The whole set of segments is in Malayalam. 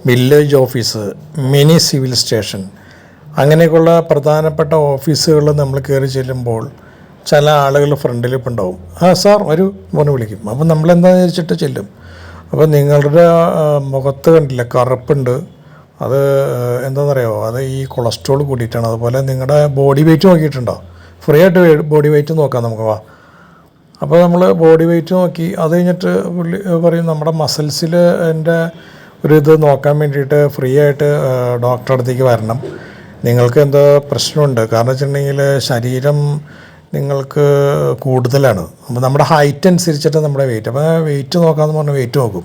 Village office, mini civil station, അങ്ങനെയൊക്കെയുള്ള പ്രധാനപ്പെട്ട ഓഫീസുകൾ നമ്മൾ കയറി ചെല്ലുമ്പോൾ ചില ആളുകൾ ഫ്രണ്ടിൽ ഇപ്പം ഉണ്ടാവും. സാർ വരൂ മോനെ വിളിക്കും. അപ്പം നമ്മളെന്താണെന്ന് വെച്ചിട്ട് ചെല്ലും. അപ്പോൾ നിങ്ങളുടെ മുഖത്ത് കണ്ടില്ല കറുപ്പുണ്ട്, അത് എന്താണെന്നറിയാമോ, അത് ഈ കൊളസ്ട്രോൾ കൂടിയിട്ടാണ്. അതുപോലെ നിങ്ങളുടെ ബോഡി വെയിറ്റ് നോക്കിയിട്ടുണ്ടോ? ഫ്രീ ആയിട്ട് ബോഡി വെയിറ്റ് നോക്കാം നമുക്ക്, വാ. അപ്പോൾ നമ്മൾ ബോഡി വെയിറ്റ് നോക്കി അത് കഴിഞ്ഞിട്ട് പുള്ളി പറയും നമ്മുടെ മസിൽസിൽ എൻ്റെ ഒരു ഇത് നോക്കാൻ വേണ്ടിയിട്ട് ഫ്രീ ആയിട്ട് ഡോക്ടറെ അടുത്തേക്ക് വരണം, നിങ്ങൾക്ക് എന്തോ പ്രശ്നമുണ്ട്. കാരണം വെച്ചിട്ടുണ്ടെങ്കിൽ ശരീരം നിങ്ങൾക്ക് കൂടുതലാണ്. അപ്പോൾ നമ്മുടെ ഹൈറ്റ് അനുസരിച്ചിട്ട് നമ്മുടെ വെയിറ്റ്, അപ്പോൾ വെയിറ്റ് നോക്കാമെന്ന് പറഞ്ഞാൽ വെയിറ്റ് നോക്കും.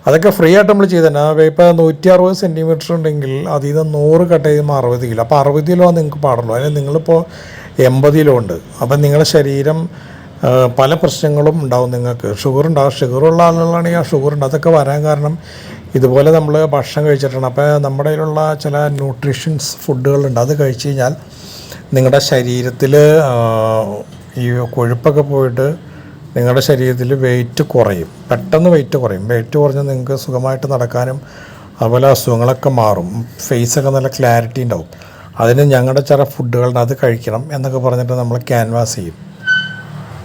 അതൊക്കെ ഫ്രീ ആയിട്ട് നമ്മൾ ചെയ്തന്നെ. ഇപ്പോൾ 160 സെൻറ്റിമീറ്റർ ഉണ്ടെങ്കിൽ അതിൽ നിന്ന് 100 കട്ട് ചെയ്യുമ്പോൾ 60 കിലോ. അപ്പോൾ 60 കിലോ നിങ്ങൾക്ക് പാടുള്ളൂ. അതിന് നിങ്ങളിപ്പോൾ 80 കിലോ ഉണ്ട്. അപ്പം നിങ്ങളുടെ ശരീരം പല പ്രശ്നങ്ങളും ഉണ്ടാവും. നിങ്ങൾക്ക് ഷുഗർ ഉണ്ടാവും. ഷുഗറുള്ള ആളുകളാണെങ്കിൽ ആ ഷുഗറുണ്ട്. അതൊക്കെ വരാൻ കാരണം ഇതുപോലെ നമ്മൾ ഭക്ഷണം കഴിച്ചിട്ടാണ്. അപ്പോൾ നമ്മുടെ കയ്യിലുള്ള ചില ന്യൂട്രീഷൻസ് ഫുഡുകളുണ്ട്. അത് കഴിച്ച് കഴിഞ്ഞാൽ നിങ്ങളുടെ ശരീരത്തിൽ ഈ കൊഴുപ്പൊക്കെ പോയിട്ട് നിങ്ങളുടെ ശരീരത്തിൽ വെയിറ്റ് കുറയും, പെട്ടെന്ന് വെയിറ്റ് കുറയും. വെയിറ്റ് കുറഞ്ഞാൽ നിങ്ങൾക്ക് സുഖമായിട്ട് നടക്കാനും അതുപോലെ അസുഖങ്ങളൊക്കെ മാറും, ഫേസൊക്കെ നല്ല ക്ലാരിറ്റി ഉണ്ടാവും. അതിന് ഞങ്ങളുടെ ചില ഫുഡുകളുണ്ട്, അത് കഴിക്കണം എന്നൊക്കെ പറഞ്ഞിട്ട് നമ്മൾ ക്യാൻവാസ് ചെയ്യും.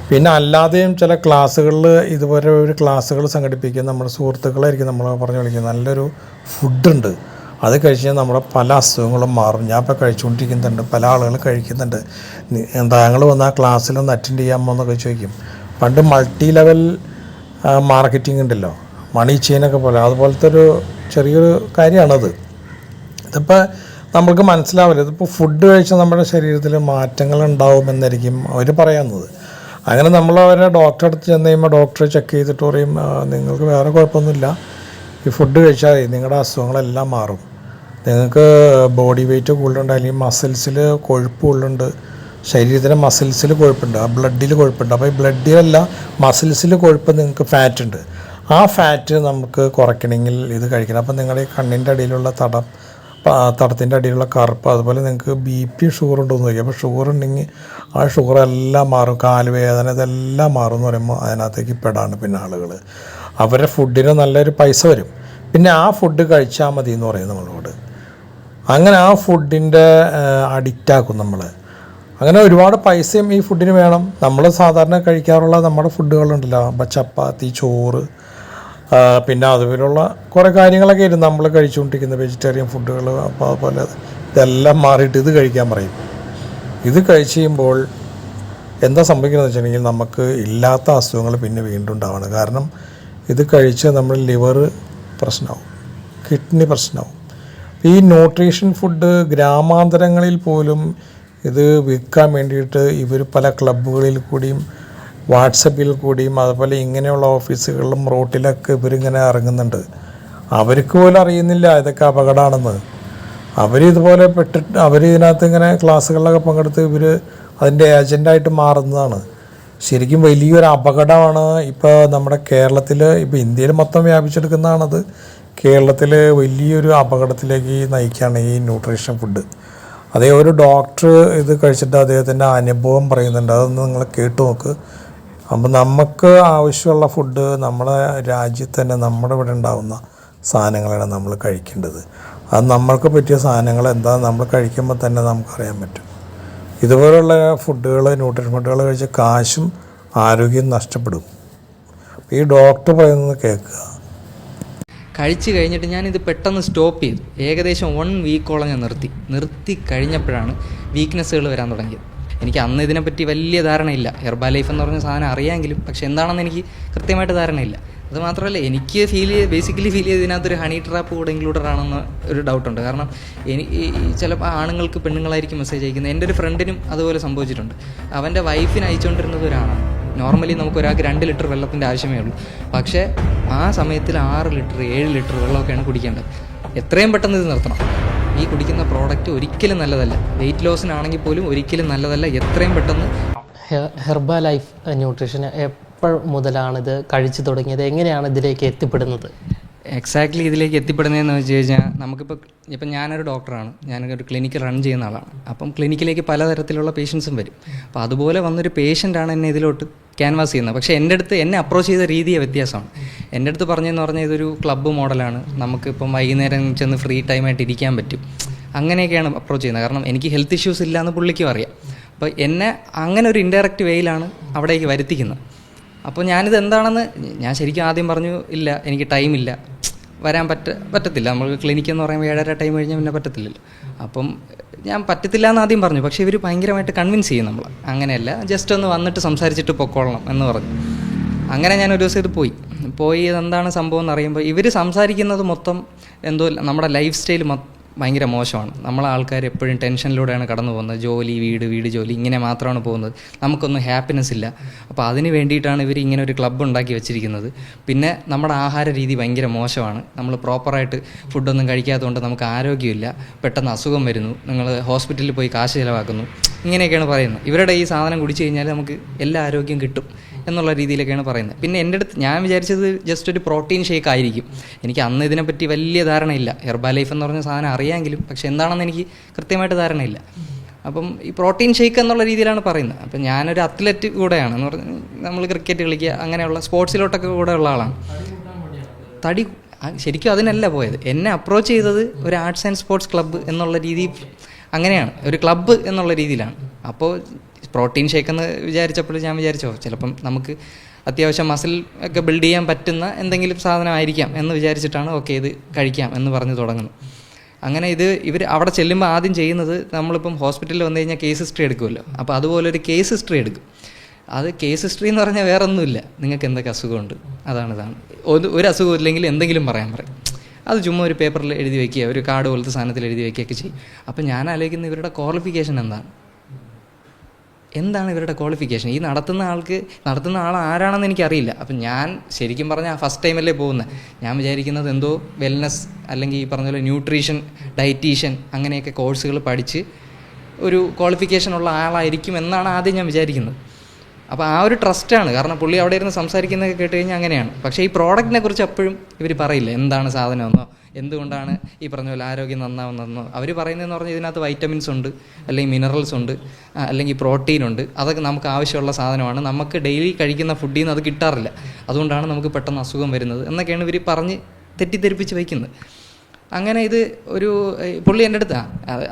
പിന്നെ അല്ലാതെയും ചില ക്ലാസ്സുകളിൽ ഇതുപോലെ ഒരു ക്ലാസ്സുകൾ സംഘടിപ്പിക്കും. നമ്മുടെ സുഹൃത്തുക്കളായിരിക്കും നമ്മൾ പറഞ്ഞു വിളിക്കുന്നത്. നല്ലൊരു ഫുഡുണ്ട്, അത് കഴിച്ച് കഴിഞ്ഞാൽ നമ്മുടെ പല അസുഖങ്ങളും മാറും. ഞാൻ ഇപ്പോൾ കഴിച്ചുകൊണ്ടിരിക്കുന്നുണ്ട്, പല ആളുകൾ കഴിക്കുന്നുണ്ട്. താങ്കൾ വന്ന് ആ ക്ലാസ്സിലൊന്ന് അറ്റൻഡ് ചെയ്യാമോ എന്നൊക്കെ ചോദിക്കും. പണ്ട് മൾട്ടി ലെവൽ മാർക്കറ്റിംഗ് ഉണ്ടല്ലോ, മണി ചെയിനൊക്കെ പോലെ, അതുപോലത്തെ ഒരു ചെറിയൊരു കാര്യമാണത്. ഇതിപ്പോൾ നമ്മൾക്ക് മനസ്സിലാവില്ല. ഇതിപ്പോൾ ഫുഡ് കഴിച്ചാൽ നമ്മുടെ ശരീരത്തിൽ മാറ്റങ്ങൾ ഉണ്ടാവുമെന്നായിരിക്കും അവർ പറയുന്നത്. അങ്ങനെ നമ്മൾ അവരെ ഡോക്ടറെ അടുത്ത് ചെന്ന് കഴിയുമ്പോൾ ഡോക്ടർ ചെക്ക് ചെയ്തിട്ട് പറയും നിങ്ങൾക്ക് വേറെ കുഴപ്പമൊന്നുമില്ല, ഈ ഫുഡ് കഴിച്ചാൽ നിങ്ങളുടെ അസുഖങ്ങളെല്ലാം മാറും. നിങ്ങൾക്ക് ബോഡി വെയിറ്റ് കൂടുതലുണ്ട്, അല്ലെങ്കിൽ മസിൽസിൽ കൊഴുപ്പ് കൂടുതലുണ്ട്, ശരീരത്തിലെ മസിൽസിൽ കൊഴുപ്പുണ്ട്, ആ ബ്ലഡിൽ കൊഴുപ്പുണ്ട്. അപ്പോൾ ഈ ബ്ലഡിലല്ല മസിൽസിൽ കൊഴുപ്പ്, നിങ്ങൾക്ക് ഫാറ്റ് ഉണ്ട്. ആ ഫാറ്റ് നമുക്ക് കുറയ്ക്കണമെങ്കിൽ ഇത് കഴിക്കണം. അപ്പോൾ നിങ്ങളുടെ ഈ കണ്ണിൻ്റെ അടിയിലുള്ള തടത്തിൻ്റെ അടിയിലുള്ള കറുപ്പ്, അതുപോലെ നിങ്ങൾക്ക് BP ഷുഗർ ഉണ്ടോയെന്ന് ചോദിക്കും. അപ്പോൾ ഷുഗർ ഉണ്ടെങ്കിൽ ആ ഷുഗറെല്ലാം മാറും, കാലുവേദന ഇതെല്ലാം മാറും എന്ന് പറയുമ്പോൾ അതിനകത്തേക്ക് പെടാണ് പിന്നെ ആളുകൾ. അവരുടെ ഫുഡിന് നല്ലൊരു പൈസ വരും. പിന്നെ ആ ഫുഡ് കഴിച്ചാൽ മതി എന്ന് പറയും നമ്മളോട്. അങ്ങനെ ആ ഫുഡിൻ്റെ അഡിക്റ്റാക്കും നമ്മൾ. അങ്ങനെ ഒരുപാട് പൈസയും ഈ ഫുഡിന് വേണം. നമ്മൾ സാധാരണ കഴിക്കാറുള്ള നമ്മുടെ ഫുഡുകളുണ്ടല്ലോ, ചപ്പാത്തി, ചോറ്, പിന്നെ അതുപോലുള്ള കുറേ കാര്യങ്ങളൊക്കെ ആയിരുന്നു നമ്മൾ കഴിച്ചുകൊണ്ടിരിക്കുന്ന വെജിറ്റേറിയൻ ഫുഡുകൾ. അപ്പോൾ അതുപോലെ ഇതെല്ലാം മാറിയിട്ട് ഇത് കഴിക്കാൻ പറയും. ഇത് കഴിച്ച് കഴിയുമ്പോൾ എന്താ സംഭവിക്കുന്നത് വെച്ചിട്ടുണ്ടെങ്കിൽ നമുക്ക് ഇല്ലാത്ത അസുഖങ്ങൾ പിന്നെ വീണ്ടും ഉണ്ടാവുകയാണ്. കാരണം ഇത് കഴിച്ച് നമ്മൾ ലിവർ പ്രശ്നമാവും, കിഡ്നി പ്രശ്നമാവും. ഈ ന്യൂട്രീഷൻ ഫുഡ് ഗ്രാമാന്തരങ്ങളിൽ പോലും ഇത് വിൽക്കാൻ വേണ്ടിയിട്ട് ഇവർ പല ക്ലബ്ബുകളിൽ കൂടിയും വാട്സപ്പിൽ കൂടിയും അതുപോലെ ഇങ്ങനെയുള്ള ഓഫീസുകളിലും റോട്ടിലൊക്കെ ഇവരിങ്ങനെ ഇറങ്ങുന്നുണ്ട്. അവർക്ക് പോലും അറിയുന്നില്ല ഇതൊക്കെ അപകടമാണെന്ന്. അവരിതുപോലെ പെട്ടിട്ട് ഇതിനകത്ത് ഇങ്ങനെ ക്ലാസ്സുകളിലൊക്കെ പങ്കെടുത്ത് ഇവർ അതിൻ്റെ ഏജൻ്റായിട്ട് മാറുന്നതാണ്. ശരിക്കും വലിയൊരു അപകടമാണ്. ഇപ്പോൾ നമ്മുടെ കേരളത്തിൽ, ഇപ്പോൾ ഇന്ത്യയിൽ മൊത്തം വ്യാപിച്ചെടുക്കുന്നതാണത്. കേരളത്തിൽ വലിയൊരു അപകടത്തിലേക്ക് നയിക്കുകയാണ് ഈ ന്യൂട്രീഷൻ ഫുഡ്. അതേ ഒരു ഡോക്ടർ ഇത് കഴിച്ചിട്ട് അദ്ദേഹത്തിൻ്റെ അനുഭവം പറയുന്നുണ്ട്, അതൊന്ന് നിങ്ങൾ കേട്ടു നോക്ക്. അപ്പം നമുക്ക് ആവശ്യമുള്ള ഫുഡ് നമ്മുടെ രാജ്യത്ത് തന്നെ നമ്മുടെ ഇവിടെ ഉണ്ടാകുന്ന സാധനങ്ങളാണ് നമ്മൾ കഴിക്കേണ്ടത്. അത് നമ്മൾക്ക് പറ്റിയ സാധനങ്ങൾ എന്താണെന്ന് നമ്മൾ കഴിക്കുമ്പോൾ തന്നെ നമുക്കറിയാൻ പറ്റും. ഇതുപോലുള്ള ഫുഡുകൾ, ന്യൂട്രീഷൻ ഫുഡുകൾ കഴിച്ച് കാശും ആരോഗ്യം നഷ്ടപ്പെടും. ഈ ഡോക്ടർ പറയുന്നത് കേൾക്കുക. കഴിച്ച് കഴിഞ്ഞിട്ട് ഞാനിത് പെട്ടെന്ന് സ്റ്റോപ്പ് ചെയ്തു. ഏകദേശം 1 വീക്കോളം ഞാൻ നിർത്തി കഴിഞ്ഞപ്പോഴാണ് വീക്ക്നെസ്സുകൾ വരാൻ തുടങ്ങിയത്. എനിക്ക് അന്ന് ഇതിനെപ്പറ്റി വലിയ ധാരണയില്ല. ഹെർബാ ലൈഫ് എന്ന് പറഞ്ഞ സാധനം അറിയാമെങ്കിലും പക്ഷെ എന്താണെന്ന് എനിക്ക് കൃത്യമായിട്ട് ധാരണയില്ല. അതുമാത്രമല്ല, എനിക്ക് ബേസിക്കലി ഫീൽ ചെയ്ത് ഇതിനകത്തൊരു ഹണി ട്രാപ്പ് കൂടെ ഇൻക്ലൂഡഡ് ആണെന്ന് ഒരു ഡൗട്ടുണ്ട്. കാരണം ചിലപ്പോൾ ആണുങ്ങൾക്ക് പെണ്ണുങ്ങളായിരിക്കും മെസ്സേജ് അയക്കുന്നത്. എൻ്റെ ഒരു ഫ്രണ്ടിനും അതുപോലെ സംഭവിച്ചിട്ടുണ്ട്. അവൻ്റെ വൈഫിന് അയച്ചുകൊണ്ടിരുന്നത് ഒരാണാണ്. നോർമലി നമുക്ക് ഒരാൾക്ക് 2 ലിറ്റർ വെള്ളത്തിൻ്റെ ആവശ്യമേ ഉള്ളൂ. പക്ഷേ ആ സമയത്തിൽ 6 ലിറ്റർ 7 ലിറ്റർ വെള്ളമൊക്കെയാണ് കുടിക്കേണ്ടത്. എത്രയും പെട്ടെന്ന് ഇത് നിർത്തണം. ഈ കുടിക്കുന്ന പ്രോഡക്റ്റ് ഒരിക്കലും നല്ലതല്ല. വെയിറ്റ് ലോസിനാണെങ്കിൽ പോലും ഒരിക്കലും നല്ലതല്ല. എത്രയും പെട്ടെന്ന് ഹെർബാ ലൈഫ് ന്യൂട്രീഷൻ എപ്പോൾ മുതലാണ് ഇത് കഴിച്ചു തുടങ്ങിയത്? എങ്ങനെയാണ് ഇതിലേക്ക് എത്തിപ്പെടുന്നത്? എക്സാക്ട്ലി ഇതിലേക്ക് എത്തിപ്പെടുന്നതെന്ന് വെച്ച് കഴിഞ്ഞാൽ ഇപ്പം ഞാനൊരു ഡോക്ടറാണ്, ഞാനൊരു ക്ലിനിക്ക് റൺ ചെയ്യുന്ന ആളാണ്. അപ്പം ക്ലിനിക്കിലേക്ക് പലതരത്തിലുള്ള പേഷ്യൻസും വരും. അപ്പോൾ അതുപോലെ വന്നൊരു പേഷ്യൻ്റാണ് എന്നെ ഇതിലോട്ട് ക്യാൻവാസ് ചെയ്യുന്നത്. പക്ഷേ എൻ്റെ അടുത്ത് എന്നെ അപ്രോച്ച് ചെയ്ത രീതിയെ വ്യത്യാസമാണ്. എൻ്റെ അടുത്ത് പറഞ്ഞതെന്ന് പറഞ്ഞാൽ ഇതൊരു ക്ലബ്ബ് മോഡലാണ്, നമുക്കിപ്പം വൈകുന്നേരം ചെന്ന് ഫ്രീ ടൈമായിട്ട് ഇരിക്കാൻ പറ്റും, അങ്ങനെയൊക്കെയാണ് അപ്രോച്ച് ചെയ്യുന്നത്. കാരണം എനിക്ക് ഹെൽത്ത് ഇഷ്യൂസ് ഇല്ലയെന്ന് പുള്ളിക്കും അറിയാം. അപ്പോൾ എന്നെ അങ്ങനെ ഒരു ഇൻഡയറക്റ്റ് വേയിലാണ് അവിടേക്ക് വരുത്തിക്കുന്നത്. അപ്പോൾ ഞാനിത് എന്താണെന്ന് ഞാൻ ശരിക്കും ആദ്യം പറഞ്ഞു, ഇല്ല എനിക്ക് ടൈമില്ല, വരാൻ പറ്റത്തില്ല, നമുക്ക് ക്ലിനിക്ക് എന്ന് പറയുമ്പോൾ 7:30 ടൈം കഴിഞ്ഞാൽ പിന്നെ പറ്റത്തില്ലല്ലോ. അപ്പം ഞാൻ പറ്റത്തില്ല എന്ന് ആദ്യം പറഞ്ഞു. പക്ഷേ ഇവർ ഭയങ്കരമായിട്ട് കൺവിൻസ് ചെയ്യും നമ്മൾ, അങ്ങനെയല്ല ജസ്റ്റ് ഒന്ന് വന്നിട്ട് സംസാരിച്ചിട്ട് പൊക്കോളണം എന്ന് പറഞ്ഞു. അങ്ങനെ ഞാൻ ഒരു ദിവസം ഇത് പോയി എന്താണ് സംഭവം എന്ന് അറിയുമ്പോൾ ഇവർ സംസാരിക്കുന്നത് മൊത്തം എന്തോ നമ്മുടെ ലൈഫ് സ്റ്റൈൽ ഭയങ്കര മോശമാണ്. നമ്മളെ ആൾക്കാർ എപ്പോഴും ടെൻഷനിലൂടെയാണ് കടന്നു പോകുന്നത്. ജോലി വീട് ജോലി ഇങ്ങനെ മാത്രമാണ് പോകുന്നത്, നമുക്കൊന്നും ഹാപ്പിനെസ് ഇല്ല. അപ്പോൾ അതിന് വേണ്ടിയിട്ടാണ് ഇവർ ഇങ്ങനെ ഒരു ക്ലബ്ബ് ഉണ്ടാക്കി വെച്ചിരിക്കുന്നത്. പിന്നെ നമ്മുടെ ആഹാര രീതി ഭയങ്കര മോശമാണ്, നമ്മൾ പ്രോപ്പറായിട്ട് ഫുഡൊന്നും കഴിക്കാത്തതുകൊണ്ട് നമുക്ക് ആരോഗ്യമില്ല, പെട്ടെന്ന് അസുഖം വരുന്നു, നിങ്ങൾ ഹോസ്പിറ്റലിൽ പോയി കാശ് ചിലവാക്കുന്നു, ഇങ്ങനെയൊക്കെയാണ് പറയുന്നത്. ഇവരുടെ ഈ സാധനം കുടിച്ചു കഴിഞ്ഞാൽ നമുക്ക് എല്ലാ ആരോഗ്യം കിട്ടും എന്നുള്ള രീതിയിലൊക്കെയാണ് പറയുന്നത്. പിന്നെ എൻ്റെ അടുത്ത് ഞാൻ വിചാരിച്ചത് ജസ്റ്റ് ഒരു പ്രോട്ടീൻ ഷേക്ക് ആയിരിക്കും. എനിക്ക് അന്ന് ഇതിനെപ്പറ്റി വലിയ ധാരണയില്ല. ഹെർബാ ലൈഫ് എന്ന് പറഞ്ഞ സാധനം അറിയാമെങ്കിലും പക്ഷെ എന്താണെന്ന് എനിക്ക് കൃത്യമായിട്ട് ധാരണയില്ല. അപ്പം ഈ പ്രോട്ടീൻ ഷേക്ക് എന്നുള്ള രീതിയിലാണ് പറയുന്നത്. അപ്പം ഞാനൊരു അത്ലറ്റ് കൂടെയാണ് എന്ന് പറഞ്ഞാൽ നമ്മൾ ക്രിക്കറ്റ് കളിക്കുക അങ്ങനെയുള്ള സ്പോർട്സിലോട്ടൊക്കെ കൂടെ ഉള്ള ആളാണ്. തടി ശരിക്കും അതിനല്ല പോയത്. എന്നെ അപ്രോച്ച് ചെയ്തത് ഒരു ആർട്സ് ആൻഡ് സ്പോർട്സ് ക്ലബ്ബ് എന്നുള്ള രീതി, അങ്ങനെയാണ് ഒരു ക്ലബ്ബ് എന്നുള്ള രീതിയിലാണ്. അപ്പോൾ പ്രോട്ടീൻ ഷേക്ക് എന്ന് വിചാരിച്ചപ്പോൾ ഞാൻ വിചാരിച്ചോ ചിലപ്പം നമുക്ക് അത്യാവശ്യം മസിൽ ഒക്കെ ബിൽഡ് ചെയ്യാൻ പറ്റുന്ന എന്തെങ്കിലും സാധനമായിരിക്കാം എന്ന് വിചാരിച്ചിട്ടാണ് ഓക്കെ ഇത് കഴിക്കാം എന്ന് പറഞ്ഞ് തുടങ്ങുന്നത്. അങ്ങനെ ഇവർ അവിടെ ചെല്ലുമ്പോൾ ആദ്യം ചെയ്യുന്നത്, നമ്മളിപ്പം ഹോസ്പിറ്റലിൽ വന്നു കഴിഞ്ഞാൽ കേസ് ഹിസ്റ്ററി എടുക്കുമല്ലോ, അപ്പോൾ അതുപോലെ ഒരു കേസ് ഹിസ്റ്ററി എടുക്കും. അത് കേസ് ഹിസ്റ്ററി എന്ന് പറഞ്ഞാൽ വേറെ ഒന്നുമില്ല, നിങ്ങൾക്ക് എന്തൊക്കെ അസുഖമുണ്ട് ഇതാണ് ഒരു അസുഖം ഇല്ലെങ്കിൽ എന്തെങ്കിലും പറയും. അത് ചുമ്മാ ഒരു പേപ്പറിൽ എഴുതി വയ്ക്കുക, ഒരു കാർഡ് പോലത്തെ സാധനത്തിൽ എഴുതി വയ്ക്കുകയൊക്കെ ചെയ്യും. അപ്പം ഞാൻ ആലോചിക്കുന്നത് ഇവരുടെ ക്വാളിഫിക്കേഷൻ എന്താണ് ഇവരുടെ ക്വാളിഫിക്കേഷൻ? ഈ നടത്തുന്ന ആൾ ആരാണെന്ന് എനിക്കറിയില്ല. അപ്പം ഞാൻ ശരിക്കും പറഞ്ഞാൽ ഫസ്റ്റ് ടൈമല്ലേ പോകുന്നത്. ഞാൻ വിചാരിക്കുന്നത് എന്തോ വെൽനസ് അല്ലെങ്കിൽ ഈ പറഞ്ഞ പോലെ ന്യൂട്രീഷൻ, ഡയറ്റീഷ്യൻ അങ്ങനെയൊക്കെ കോഴ്സുകൾ പഠിച്ച് ഒരു ക്വാളിഫിക്കേഷനുള്ള ആളായിരിക്കും എന്നാണ് ആദ്യം ഞാൻ വിചാരിക്കുന്നത്. അപ്പോൾ ആ ഒരു ട്രസ്റ്റാണ്. കാരണം പുള്ളി അവിടെ ഇരുന്ന് സംസാരിക്കുന്നതൊക്കെ കേട്ട് കഴിഞ്ഞാൽ അങ്ങനെയാണ്. പക്ഷേ ഈ പ്രോഡക്റ്റിനെ കുറിച്ച് എപ്പോഴും ഇവർ പറയില്ല, എന്താണ് സാധനമെന്നോ എന്തുകൊണ്ടാണ് ഈ പറഞ്ഞ പോലെ ആരോഗ്യം നന്നാവുന്നതെന്നോ. അവർ പറയുന്നതെന്ന് പറഞ്ഞാൽ ഇതിനകത്ത് വൈറ്റമിൻസ് ഉണ്ട്, അല്ലെങ്കിൽ മിനറൽസ് ഉണ്ട്, അല്ലെങ്കിൽ പ്രോട്ടീൻ ഉണ്ട്, അതൊക്കെ നമുക്ക് ആവശ്യമുള്ള സാധനമാണ്, നമുക്ക് ഡെയിലി കഴിക്കുന്ന ഫുഡിൽ നിന്ന് അത് കിട്ടാറില്ല, അതുകൊണ്ടാണ് നമുക്ക് പെട്ടെന്ന് അസുഖം വരുന്നത് എന്നൊക്കെയാണ് ഇവർ പറഞ്ഞ് തെറ്റിദ്ധരിപ്പിച്ച് വയ്ക്കുന്നത്. അങ്ങനെ ഇത് ഒരു പുള്ളി എൻ്റെ അടുത്ത്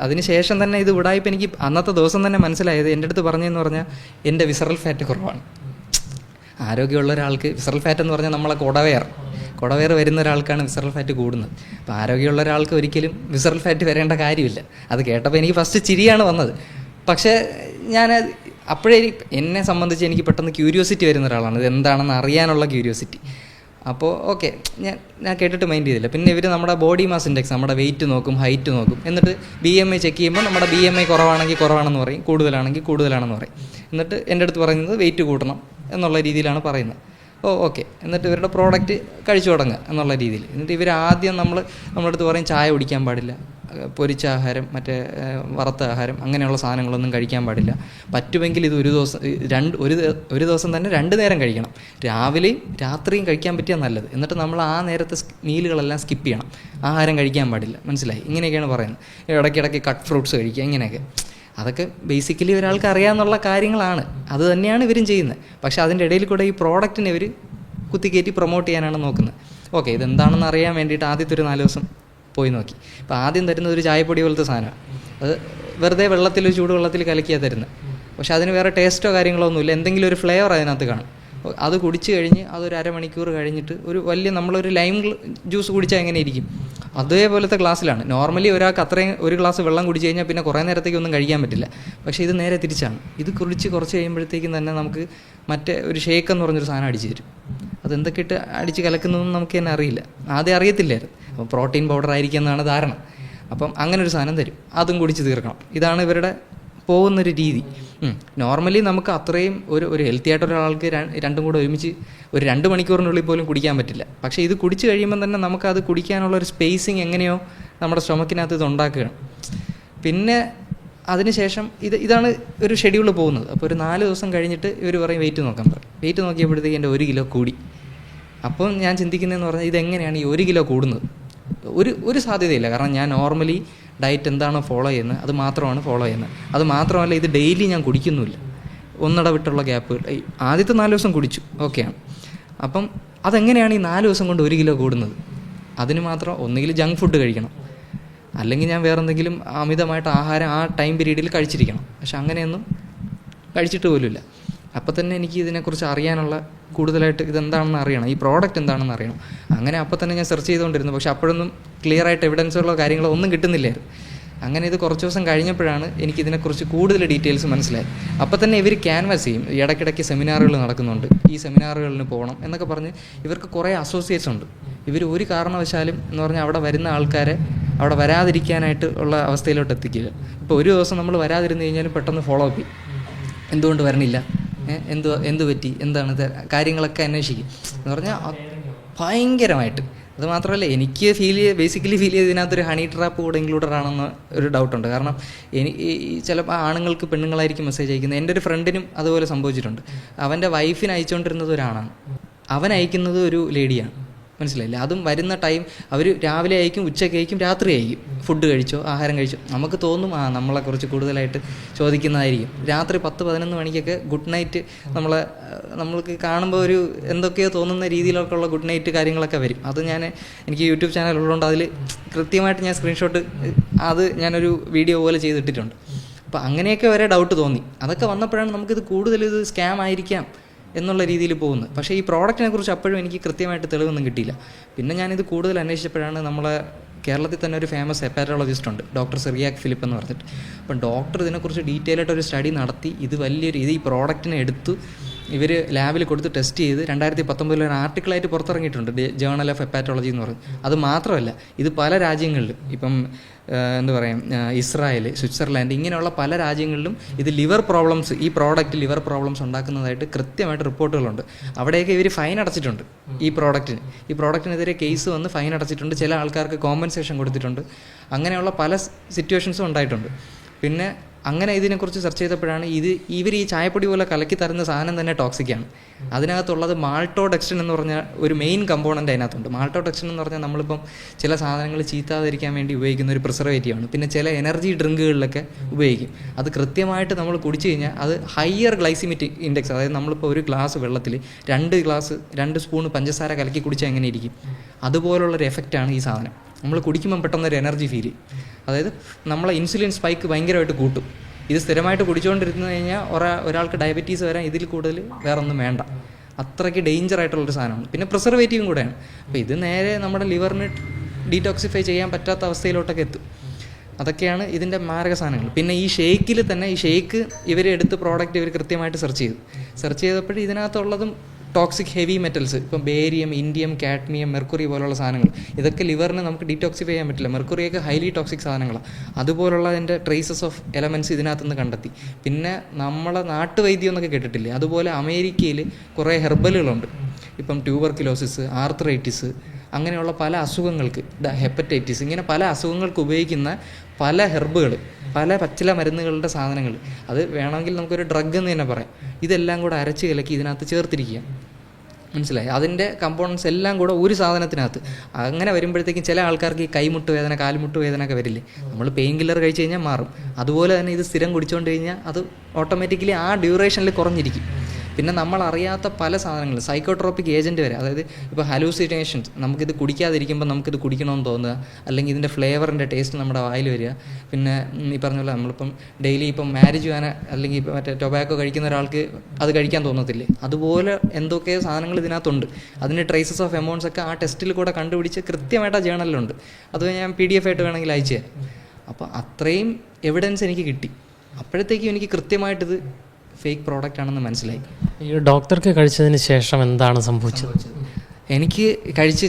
അതിന് ശേഷം തന്നെ ഇത് ഉടായിപ്പോൾ എനിക്ക് അന്നത്തെ ദിവസം തന്നെ മനസ്സിലായത്, എൻ്റെ അടുത്ത് പറഞ്ഞതെന്ന് പറഞ്ഞാൽ എൻ്റെ വിസറൽ ഫാറ്റ് കുറവാണ്. ആരോഗ്യമുള്ള ഒരാൾക്ക് വിസറൽ ഫാറ്റ് എന്ന് പറഞ്ഞാൽ നമ്മളെ കുടവയർ വരുന്ന ഒരാൾക്കാണ് വിസറൽ ഫാറ്റ് കൂടുന്നത്. അപ്പോൾ ആരോഗ്യമുള്ള ഒരാൾക്ക് ഒരിക്കലും വിസറൽ ഫാറ്റ് വരേണ്ട കാര്യമില്ല. അത് കേട്ടപ്പോൾ എനിക്ക് ഫസ്റ്റ് ചിരിയാണ് വന്നത്. പക്ഷേ ഞാൻ അപ്പോഴേ എന്നെ സംബന്ധിച്ച് എനിക്ക് പെട്ടെന്ന് ക്യൂരിയോസിറ്റി വരുന്ന ഒരാളാണ്, ഇത് എന്താണെന്ന് അറിയാനുള്ള ക്യൂരിയോസിറ്റി. അപ്പോൾ ഓക്കെ ഞാൻ കേട്ടിട്ട് മൈൻഡ് ചെയ്തില്ല. പിന്നെ ഇവർ നമ്മുടെ ബോഡി മാസ് ഇൻഡെക്സ്, നമ്മുടെ വെയിറ്റ് നോക്കും, ഹൈറ്റ് നോക്കും, എന്നിട്ട് BMI ചെക്ക് ചെയ്യുമ്പോൾ നമ്മുടെ BMI കുറവാണെങ്കിൽ കുറവാണെന്ന് പറയും, കൂടുതലാണെങ്കിൽ കൂടുതലാണെന്ന് പറയും. എന്നിട്ട് എൻ്റെ അടുത്ത് പറയുന്നത് വെയിറ്റ് കൂട്ടണം എന്നുള്ള രീതിയിലാണ് പറയുന്നത്. ഓക്കെ, എന്നിട്ട് ഇവരുടെ പ്രോഡക്റ്റ് കഴിച്ചു തുടങ്ങുക എന്നുള്ള രീതിയിൽ. എന്നിട്ട് ഇവർ ആദ്യം നമ്മുടെ അടുത്ത് പറയും ചായ കുടിക്കാൻ പാടില്ല, പൊരിച്ച ആഹാരം, മറ്റേ വറുത്ത ആഹാരം അങ്ങനെയുള്ള സാധനങ്ങളൊന്നും കഴിക്കാൻ പാടില്ല. പറ്റുമെങ്കിൽ ഇത് ഒരു ദിവസം തന്നെ 2 നേരം കഴിക്കണം, രാവിലെയും രാത്രിയും കഴിക്കാൻ പറ്റിയാൽ നല്ലത്. എന്നിട്ട് നമ്മൾ ആ നേരത്തെ മീലുകളെല്ലാം സ്കിപ്പ് ചെയ്യണം, ആഹാരം കഴിക്കാൻ പാടില്ല. മനസ്സിലായി? ഇങ്ങനെയൊക്കെയാണ് പറയുന്നത്. ഇടയ്ക്കിടയ്ക്ക് കട്ട് ഫ്രൂട്ട്സ് കഴിക്കുക, ഇങ്ങനെയൊക്കെ. അതൊക്കെ ബേസിക്കലി ഒരാൾക്ക് അറിയാമെന്നുള്ള കാര്യങ്ങളാണ്, അത് തന്നെയാണ് ഇവരും ചെയ്യുന്നത്. പക്ഷേ അതിൻ്റെ ഇടയിൽ കൂടെ ഈ പ്രോഡക്റ്റിനെ ഇവർ കുത്തിക്കയറ്റി പ്രൊമോട്ട് ചെയ്യാനാണ് നോക്കുന്നത്. ഓക്കെ, ഇതെന്താണെന്ന് അറിയാൻ വേണ്ടിയിട്ട് ആദ്യത്തെ ഒരു 4 ദിവസം പോയി നോക്കി. ഇപ്പോൾ ആദ്യം തരുന്നത് ഒരു ചായപ്പൊടി പോലത്തെ സാധനമാണ്. അത് വെറുതെ ചൂടുവെള്ളത്തിൽ കലക്കിയാണ് തരുന്നത്. പക്ഷേ അതിന് വേറെ ടേസ്റ്റോ കാര്യങ്ങളോ ഒന്നുമില്ല, എന്തെങ്കിലും ഒരു ഫ്ലേവർ അതിനകത്ത് കാണും. അത് കുടിച്ച് കഴിഞ്ഞ് അതൊരു അരമണിക്കൂർ കഴിഞ്ഞിട്ട് നമ്മളൊരു ലൈം ജ്യൂസ് കുടിച്ചാൽ എങ്ങനെ ഇരിക്കും അതേപോലത്തെ ഗ്ലാസ്സിലാണ്. നോർമലി ഒരാൾക്ക് അത്രയും ഒരു ഗ്ലാസ് വെള്ളം കുടിച്ച് കഴിഞ്ഞാൽ പിന്നെ കുറേ നേരത്തേക്ക് ഒന്നും കഴിക്കാൻ പറ്റില്ല. പക്ഷേ ഇത് നേരെ തിരിച്ചാണ്. ഇത് കുറച്ച് കഴിയുമ്പോഴത്തേക്കും തന്നെ നമുക്ക് മറ്റേ ഒരു ഷേക്ക് എന്ന് പറഞ്ഞൊരു സാധനം അടിച്ച് തരും. അതെന്തൊക്കെ ഇട്ട് അടിച്ച് കലക്കുന്നതെന്ന് നമുക്ക് തന്നെ അറിയില്ല, ആദ്യം അറിയത്തില്ലായിരുന്നു. അപ്പോൾ പ്രോട്ടീൻ പൗഡർ ആയിരിക്കും എന്നാണ് ധാരണ. അപ്പം അങ്ങനെ ഒരു സാധനം തരും, അതും കുടിച്ച് തീർക്കണം. ഇതാണ് ഇവരുടെ പോകുന്നൊരു രീതി. നോർമലി നമുക്ക് അത്രയും ഒരു ഹെൽത്തി ആയിട്ടൊരാൾക്ക് രണ്ടും കൂടെ ഒരുമിച്ച് ഒരു 2 മണിക്കൂറിനുള്ളിൽ പോലും കുടിക്കാൻ പറ്റില്ല. പക്ഷേ ഇത് കുടിച്ച് കഴിയുമ്പം തന്നെ നമുക്കത് കുടിക്കാനുള്ള ഒരു സ്പേസിങ് എങ്ങനെയോ നമ്മുടെ സ്റ്റൊമക്കിനകത്ത് ഇത് ഉണ്ടാക്കുകയാണ്. പിന്നെ അതിനുശേഷം ഇതാണ് ഒരു ഷെഡ്യൂൾ പോകുന്നത്. അപ്പോൾ ഒരു 4 ദിവസം കഴിഞ്ഞിട്ട് ഇവർ പറയും വെയിറ്റ് നോക്കാൻ പറയും. വെയിറ്റ് നോക്കിയപ്പോഴത്തേക്ക് എൻ്റെ 1 കിലോ കൂടി. അപ്പം ഞാൻ ചിന്തിക്കുന്നതെന്ന് പറഞ്ഞാൽ ഇതെങ്ങനെയാണ് ഈ 1 കിലോ കൂടുന്നത്? ഒരു സാധ്യതയില്ല. കാരണം ഞാൻ നോർമലി ഡയറ്റ് എന്താണോ ഫോളോ ചെയ്യുന്നത് അത് മാത്രമാണ് ഫോളോ ചെയ്യുന്നത്. അത് മാത്രമല്ല ഇത് ഡെയിലി ഞാൻ കുടിക്കുന്നുമില്ല. ഒന്നിടവിട്ടുള്ള ഗ്യാപ്പുകൾ. ആദ്യത്തെ 4 ദിവസം കുടിച്ചു, ഓക്കെയാണ്. അപ്പം അതെങ്ങനെയാണ് ഈ 4 ദിവസം കൊണ്ട് 1 കിലോ കൂടുന്നത്? അതിന് മാത്രം ഒന്നുകിൽ ജങ്ക് ഫുഡ് കഴിക്കണം, അല്ലെങ്കിൽ ഞാൻ വേറെ എന്തെങ്കിലും അമിതമായിട്ട് ആഹാരം ആ ടൈം പീരീഡിൽ കഴിച്ചിരിക്കണം. പക്ഷെ അങ്ങനെയൊന്നും കഴിച്ചിട്ട് പോലുമില്ല. അപ്പോൾ തന്നെ എനിക്ക് ഇതിനെക്കുറിച്ച് അറിയാനുള്ള കൂടുതലായിട്ട് ഇതെന്താണെന്ന് അറിയണം, ഈ പ്രോഡക്റ്റ് എന്താണെന്ന് അറിയണം. അങ്ങനെ അപ്പോൾ തന്നെ ഞാൻ സെർച്ച് ചെയ്തുകൊണ്ടിരുന്നു. പക്ഷെ അപ്പോഴൊന്നും ക്ലിയർ ആയിട്ട് എവിഡൻസുള്ള കാര്യങ്ങളോ ഒന്നും കിട്ടുന്നില്ലായിരുന്നു. അങ്ങനെ ഇത് കുറച്ച് ദിവസം കഴിഞ്ഞപ്പോഴാണ് എനിക്കിതിനെക്കുറിച്ച് കൂടുതൽ ഡീറ്റെയിൽസ് മനസ്സിലായി. അപ്പോൾ തന്നെ ഇവർ ക്യാൻവാസ് ചെയ്യും, ഇടയ്ക്കിടയ്ക്ക് സെമിനാറുകൾ നടക്കുന്നുണ്ട്, ഈ സെമിനാറുകളിന് പോകണം എന്നൊക്കെ പറഞ്ഞ് ഇവർക്ക് കുറേ അസോസിയേറ്റ്സ് ഉണ്ട്. ഇവർ ഒരു കാരണവശാലും എന്ന് പറഞ്ഞാൽ അവിടെ വരുന്ന ആൾക്കാരെ അവിടെ വരാതിരിക്കാനായിട്ട് ഉള്ള അവസ്ഥയിലോട്ട് എത്തിക്കുക. ഇപ്പോൾ ഒരു ദിവസം നമ്മൾ വരാതിരുന്ന് കഴിഞ്ഞാലും പെട്ടെന്ന് ഫോളോ അപ്പ് ചെയ്യും, എന്തുകൊണ്ട് വരണില്ല, എന്ത് പറ്റി, എന്താണ് കാര്യങ്ങളൊക്കെ അന്വേഷിക്കും എന്ന് പറഞ്ഞാൽ ഭയങ്കരമായിട്ട്. അത് മാത്രമല്ല, എനിക്ക് ബേസിക്കലി ഫീൽ ചെയ്ത് ഇതിനകത്തൊരു ഹണി ട്രാപ്പ് കൂടെ ഇൻക്ലൂഡഡ് ആണെന്ന് ഒരു ഡൗട്ടുണ്ട്. കാരണം ചിലപ്പോൾ ആണുങ്ങൾക്ക് പെണ്ണുങ്ങളായിരിക്കും മെസ്സേജ് അയക്കുന്നത്. എൻ്റെ ഒരു ഫ്രണ്ടിനും അതുപോലെ സംഭവിച്ചിട്ടുണ്ട്. അവൻ്റെ വൈഫിന് അയച്ചുകൊണ്ടിരുന്നത് ഒരാണാണ്, അവൻ അയക്കുന്നത് ഒരു ലേഡിയാണ്. മനസ്സിലായില്ലേ? അതും വരുന്ന ടൈം അവർ രാവിലെ അയക്കും, ഉച്ചയ്ക്ക് അയക്കും, രാത്രി അയക്കും. ഫുഡ് കഴിച്ചോ, ആഹാരം കഴിച്ചോ, നമുക്ക് തോന്നും നമ്മളെക്കുറിച്ച് കൂടുതലായിട്ട് ചോദിക്കുന്നതായിരിക്കും. രാത്രി 10-11 മണിക്കൊക്കെ ഗുഡ് നൈറ്റ് നമ്മൾക്ക് കാണുമ്പോൾ ഒരു എന്തൊക്കെയോ തോന്നുന്ന രീതിയിലൊക്കെ ഉള്ള ഗുഡ് നൈറ്റ് കാര്യങ്ങളൊക്കെ വരും. അത് എനിക്ക് യൂട്യൂബ് ചാനൽ ഉള്ളതുകൊണ്ട് അതിൽ കൃത്യമായിട്ട് ഞാൻ സ്ക്രീൻഷോട്ട് അത് ഞാനൊരു വീഡിയോ പോലെ ചെയ്തിട്ടിട്ടുണ്ട്. അപ്പോൾ അങ്ങനെയൊക്കെ വരെ ഡൗട്ട് തോന്നി. അതൊക്കെ വന്നപ്പോഴാണ് നമുക്കിത് കൂടുതൽ സ്കാം ആയിരിക്കാം എന്നുള്ള രീതിയിൽ പോകുന്നത്. പക്ഷേ ഈ പ്രോഡക്റ്റിനെ കുറിച്ച് അപ്പോഴും എനിക്ക് കൃത്യമായിട്ട് തെളിവൊന്നും കിട്ടിയില്ല. പിന്നെ ഞാനിത് കൂടുതൽ അന്വേഷിച്ചപ്പോഴാണ് നമ്മളെ കേരളത്തിൽ തന്നെ ഒരു ഫേമസ് ഹെപ്പാറ്റോളജിസ്റ്റ് ഉണ്ട്, ഡോക്ടർ സിറിയാക് ഫിലിപ്പ് എന്ന് പറഞ്ഞിട്ട്. അപ്പം ഡോക്ടർ ഇതിനെക്കുറിച്ച് ഡീറ്റെയിൽ ആയിട്ട് ഒരു സ്റ്റഡി നടത്തി ഈ പ്രോഡക്റ്റിനെ എടുത്തു ഇവർ ലാബിൽ കൊടുത്ത് ടെസ്റ്റ് ചെയ്ത് 2019 ഒരു ആർട്ടിക്കിളായിട്ട് പുറത്തിറങ്ങിയിട്ടുണ്ട്, ജേർണൽ ഓഫ് ഹെപ്പാറ്റോളജി എന്ന് പറയും. അത് മാത്രമല്ല, ഇത് പല രാജ്യങ്ങളിലും, ഇപ്പം എന്താ പറയുക, ഇസ്രായേൽ, സ്വിറ്റ്സർലാൻഡ്, ഇങ്ങനെയുള്ള പല രാജ്യങ്ങളിലും ഇത് ഈ പ്രോഡക്റ്റ് ലിവർ പ്രോബ്ലംസ് ഉണ്ടാക്കുന്നതായിട്ട് കൃത്യമായിട്ട് റിപ്പോർട്ടുകളുണ്ട്. അവിടെയൊക്കെ ഇവർ ഫൈൻ അടച്ചിട്ടുണ്ട് ഈ പ്രോഡക്റ്റിനെതിരെ കേസ് വന്ന് ഫൈൻ അടച്ചിട്ടുണ്ട്. ചില ആൾക്കാർക്ക് കോമ്പൻസേഷൻ കൊടുത്തിട്ടുണ്ട്. അങ്ങനെയുള്ള പല സിറ്റുവേഷൻസും ഉണ്ടായിട്ടുണ്ട്. പിന്നെ അങ്ങനെ ഇതിനെക്കുറിച്ച് സെർച്ച് ചെയ്തപ്പോഴാണ് ഇവർ ഈ ചായപ്പൊടി പോലെ കലക്കി തരുന്ന സാധനം തന്നെ ടോക്സിക്കാണ്. അതിനകത്തുള്ളത് മാൾട്ടോഡെക്സ്ട്രിൻ എന്ന് പറഞ്ഞ ഒരു മെയിൻ കമ്പോണൻ്റ് അതിനകത്തുണ്ട്. മാൾട്ടോഡെക്സ്ട്രിൻ എന്ന് പറഞ്ഞാൽ നമ്മളിപ്പം ചില സാധനങ്ങൾ ചീത്താതിരിക്കാൻ വേണ്ടി ഉപയോഗിക്കുന്ന ഒരു പ്രിസർവേറ്റീവാണ്. പിന്നെ ചില എനർജി ഡ്രിങ്കുകളിലൊക്കെ ഉപയോഗിക്കും. അത് കൃത്യമായിട്ട് നമ്മൾ കുടിച്ചു കഴിഞ്ഞാൽ അത് ഹയർ ഗ്ലൈസിമിക് ഇൻഡെക്സ്, അതായത് നമ്മളിപ്പോൾ ഒരു ഗ്ലാസ് വെള്ളത്തിൽ 2 സ്പൂൺ പഞ്ചസാര കലക്കി കുടിച്ചാൽ എങ്ങനെ ഇരിക്കും, അതുപോലുള്ളൊരു എഫക്റ്റാണ് ഈ സാധനം. നമ്മൾ കുടിക്കുമ്പം പെട്ടെന്നൊരു എനർജി ഫീൽ ചെയ്യും. അതായത് നമ്മളെ ഇൻസുലിൻ സ്പൈക്ക് ഭയങ്കരമായിട്ട് കൂട്ടും. ഇത് സ്ഥിരമായിട്ട് കുടിച്ചുകൊണ്ടിരുന്നു കഴിഞ്ഞാൽ ഒരാൾക്ക് ഡയബറ്റീസ് വരാൻ ഇതിൽ കൂടുതൽ വേറെ ഒന്നും വേണ്ട. അത്രയ്ക്ക് ഡേഞ്ചർ ആയിട്ടുള്ളൊരു സാധനമാണ്. പിന്നെ പ്രിസർവേറ്റീവും കൂടെയാണ്. അപ്പോൾ ഇത് നേരെ നമ്മുടെ ലിവറിന് ഡീടോക്സിഫൈ ചെയ്യാൻ പറ്റാത്ത അവസ്ഥയിലോട്ടൊക്കെ എത്തും. അതൊക്കെയാണ് ഇതിൻ്റെ മാരക സാധനങ്ങൾ. പിന്നെ ഈ ഷേക്കിൽ തന്നെ, ഈ ഷേക്ക് ഇവരെടുത്ത് പ്രോഡക്റ്റ് ഇവർ കൃത്യമായിട്ട് സെർച്ച് ചെയ്തപ്പോൾ ഇതിനകത്തുള്ളതും ടോക്സിക് ഹെവി മെറ്റൽസ്, ഇപ്പം ബേരിയം, ഇൻഡിയം, കാഡ്മിയം, മെർക്കുറി പോലുള്ള സാധനങ്ങൾ, ഇതൊക്കെ ലിവറിന് നമുക്ക് ഡീടോക്സിഫൈ ചെയ്യാൻ പറ്റില്ല. മെർക്കുറിയൊക്കെ ഹൈലി ടോക്സിക് സാധനങ്ങളാണ്. അതുപോലുള്ളതിൻ്റെ ട്രേസസ് ഓഫ് എലമെൻറ്റ്സ് ഇതിനകത്തുനിന്ന് കണ്ടെത്തി. പിന്നെ നമ്മളെ നാട്ടുവൈദ്യം എന്നൊക്കെ കേട്ടിട്ടില്ലേ, അതുപോലെ അമേരിക്കയിൽ കുറേ ഹെർബലുകളുണ്ട്. ഇപ്പം ട്യൂബർക്യുലോസിസ്, ആർത്രൈറ്റിസ്, അങ്ങനെയുള്ള പല അസുഖങ്ങൾക്ക്, ഹെപ്പറ്റൈറ്റിസ്, ഇങ്ങനെ പല അസുഖങ്ങൾക്ക് ഉപയോഗിക്കുന്ന പല ഹെർബുകൾ, പല പച്ചില മരുന്നുകളുടെ സാധനങ്ങൾ, അത് വേണമെങ്കിൽ നമുക്കൊരു ഡ്രഗ് എന്ന് തന്നെ പറയാം. ഇതെല്ലാം കൂടെ അരച്ച് കലക്കി ഇതിനകത്ത് ചേർത്തിരിക്കുക. മനസ്സിലായി? അതിൻ്റെ കമ്പോണൻസ് എല്ലാം കൂടെ ഒരു സാധനത്തിനകത്ത്. അങ്ങനെ വരുമ്പോഴത്തേക്കും ചില ആൾക്കാർക്ക് ഈ കൈമുട്ട് വേദന, കാൽമുട്ട് വേദന ഒക്കെ വരില്ലേ, നമ്മൾ പെയിൻ കില്ലർ കഴിച്ച് കഴിഞ്ഞാൽ മാറും. അതുപോലെ തന്നെ ഇത് സ്ഥിരം കുടിച്ചുകൊണ്ട് കഴിഞ്ഞാൽ അത് ഓട്ടോമാറ്റിക്കലി ആ ഡ്യൂറേഷനിൽ കുറഞ്ഞിരിക്കും. പിന്നെ നമ്മളറിയാത്ത പല സാധനങ്ങൾ, സൈക്കോട്രോപിക് ഏജൻറ്റ് വരെ, അതായത് ഇപ്പോൾ ഹലൂസിനേഷൻസ്, നമുക്കിത് കുടിക്കാതിരിക്കുമ്പോൾ നമുക്കിത് കുടിക്കണമെന്ന് തോന്നുക, അല്ലെങ്കിൽ ഇതിൻ്റെ ഫ്ലേവറിൻ്റെ ടേസ്റ്റ് നമ്മുടെ വായിൽ വരിക. പിന്നെ ഈ പറഞ്ഞ പോലെ നമ്മളിപ്പം ഡെയിലി ഇപ്പം മാരേജ് ചെയ്യാൻ അല്ലെങ്കിൽ ഇപ്പോൾ മറ്റേ ടൊബാക്കോ കഴിക്കുന്ന ഒരാൾക്ക് അത് കഴിക്കാൻ തോന്നത്തില്ലേ, അതുപോലെ എന്തൊക്കെ സാധനങ്ങൾ ഇതിനകത്തുണ്ട്. അതിൻ്റെ ട്രേസസ് ഓഫ് എമൗണ്ട്സ് ഒക്കെ ആ ടെസ്റ്റിൽ കൂടെ കണ്ടുപിടിച്ച് കൃത്യമായിട്ട് ആ ജേണലിലുണ്ട്. അത് ഞാൻ PDF ആയിട്ട് വേണമെങ്കിൽ അയച്ചു തരാം. അപ്പോൾ അത്രയും എവിഡൻസ് എനിക്ക് കിട്ടി. അപ്പോഴത്തേക്കും എനിക്ക് കൃത്യമായിട്ടിത് ഫേക്ക് പ്രോഡക്റ്റ് ആണെന്ന് മനസ്സിലായി. ഈ ഡോക്ടർക്ക് കഴിച്ചതിന് ശേഷം എന്താണ് സംഭവിച്ചത്? എനിക്ക്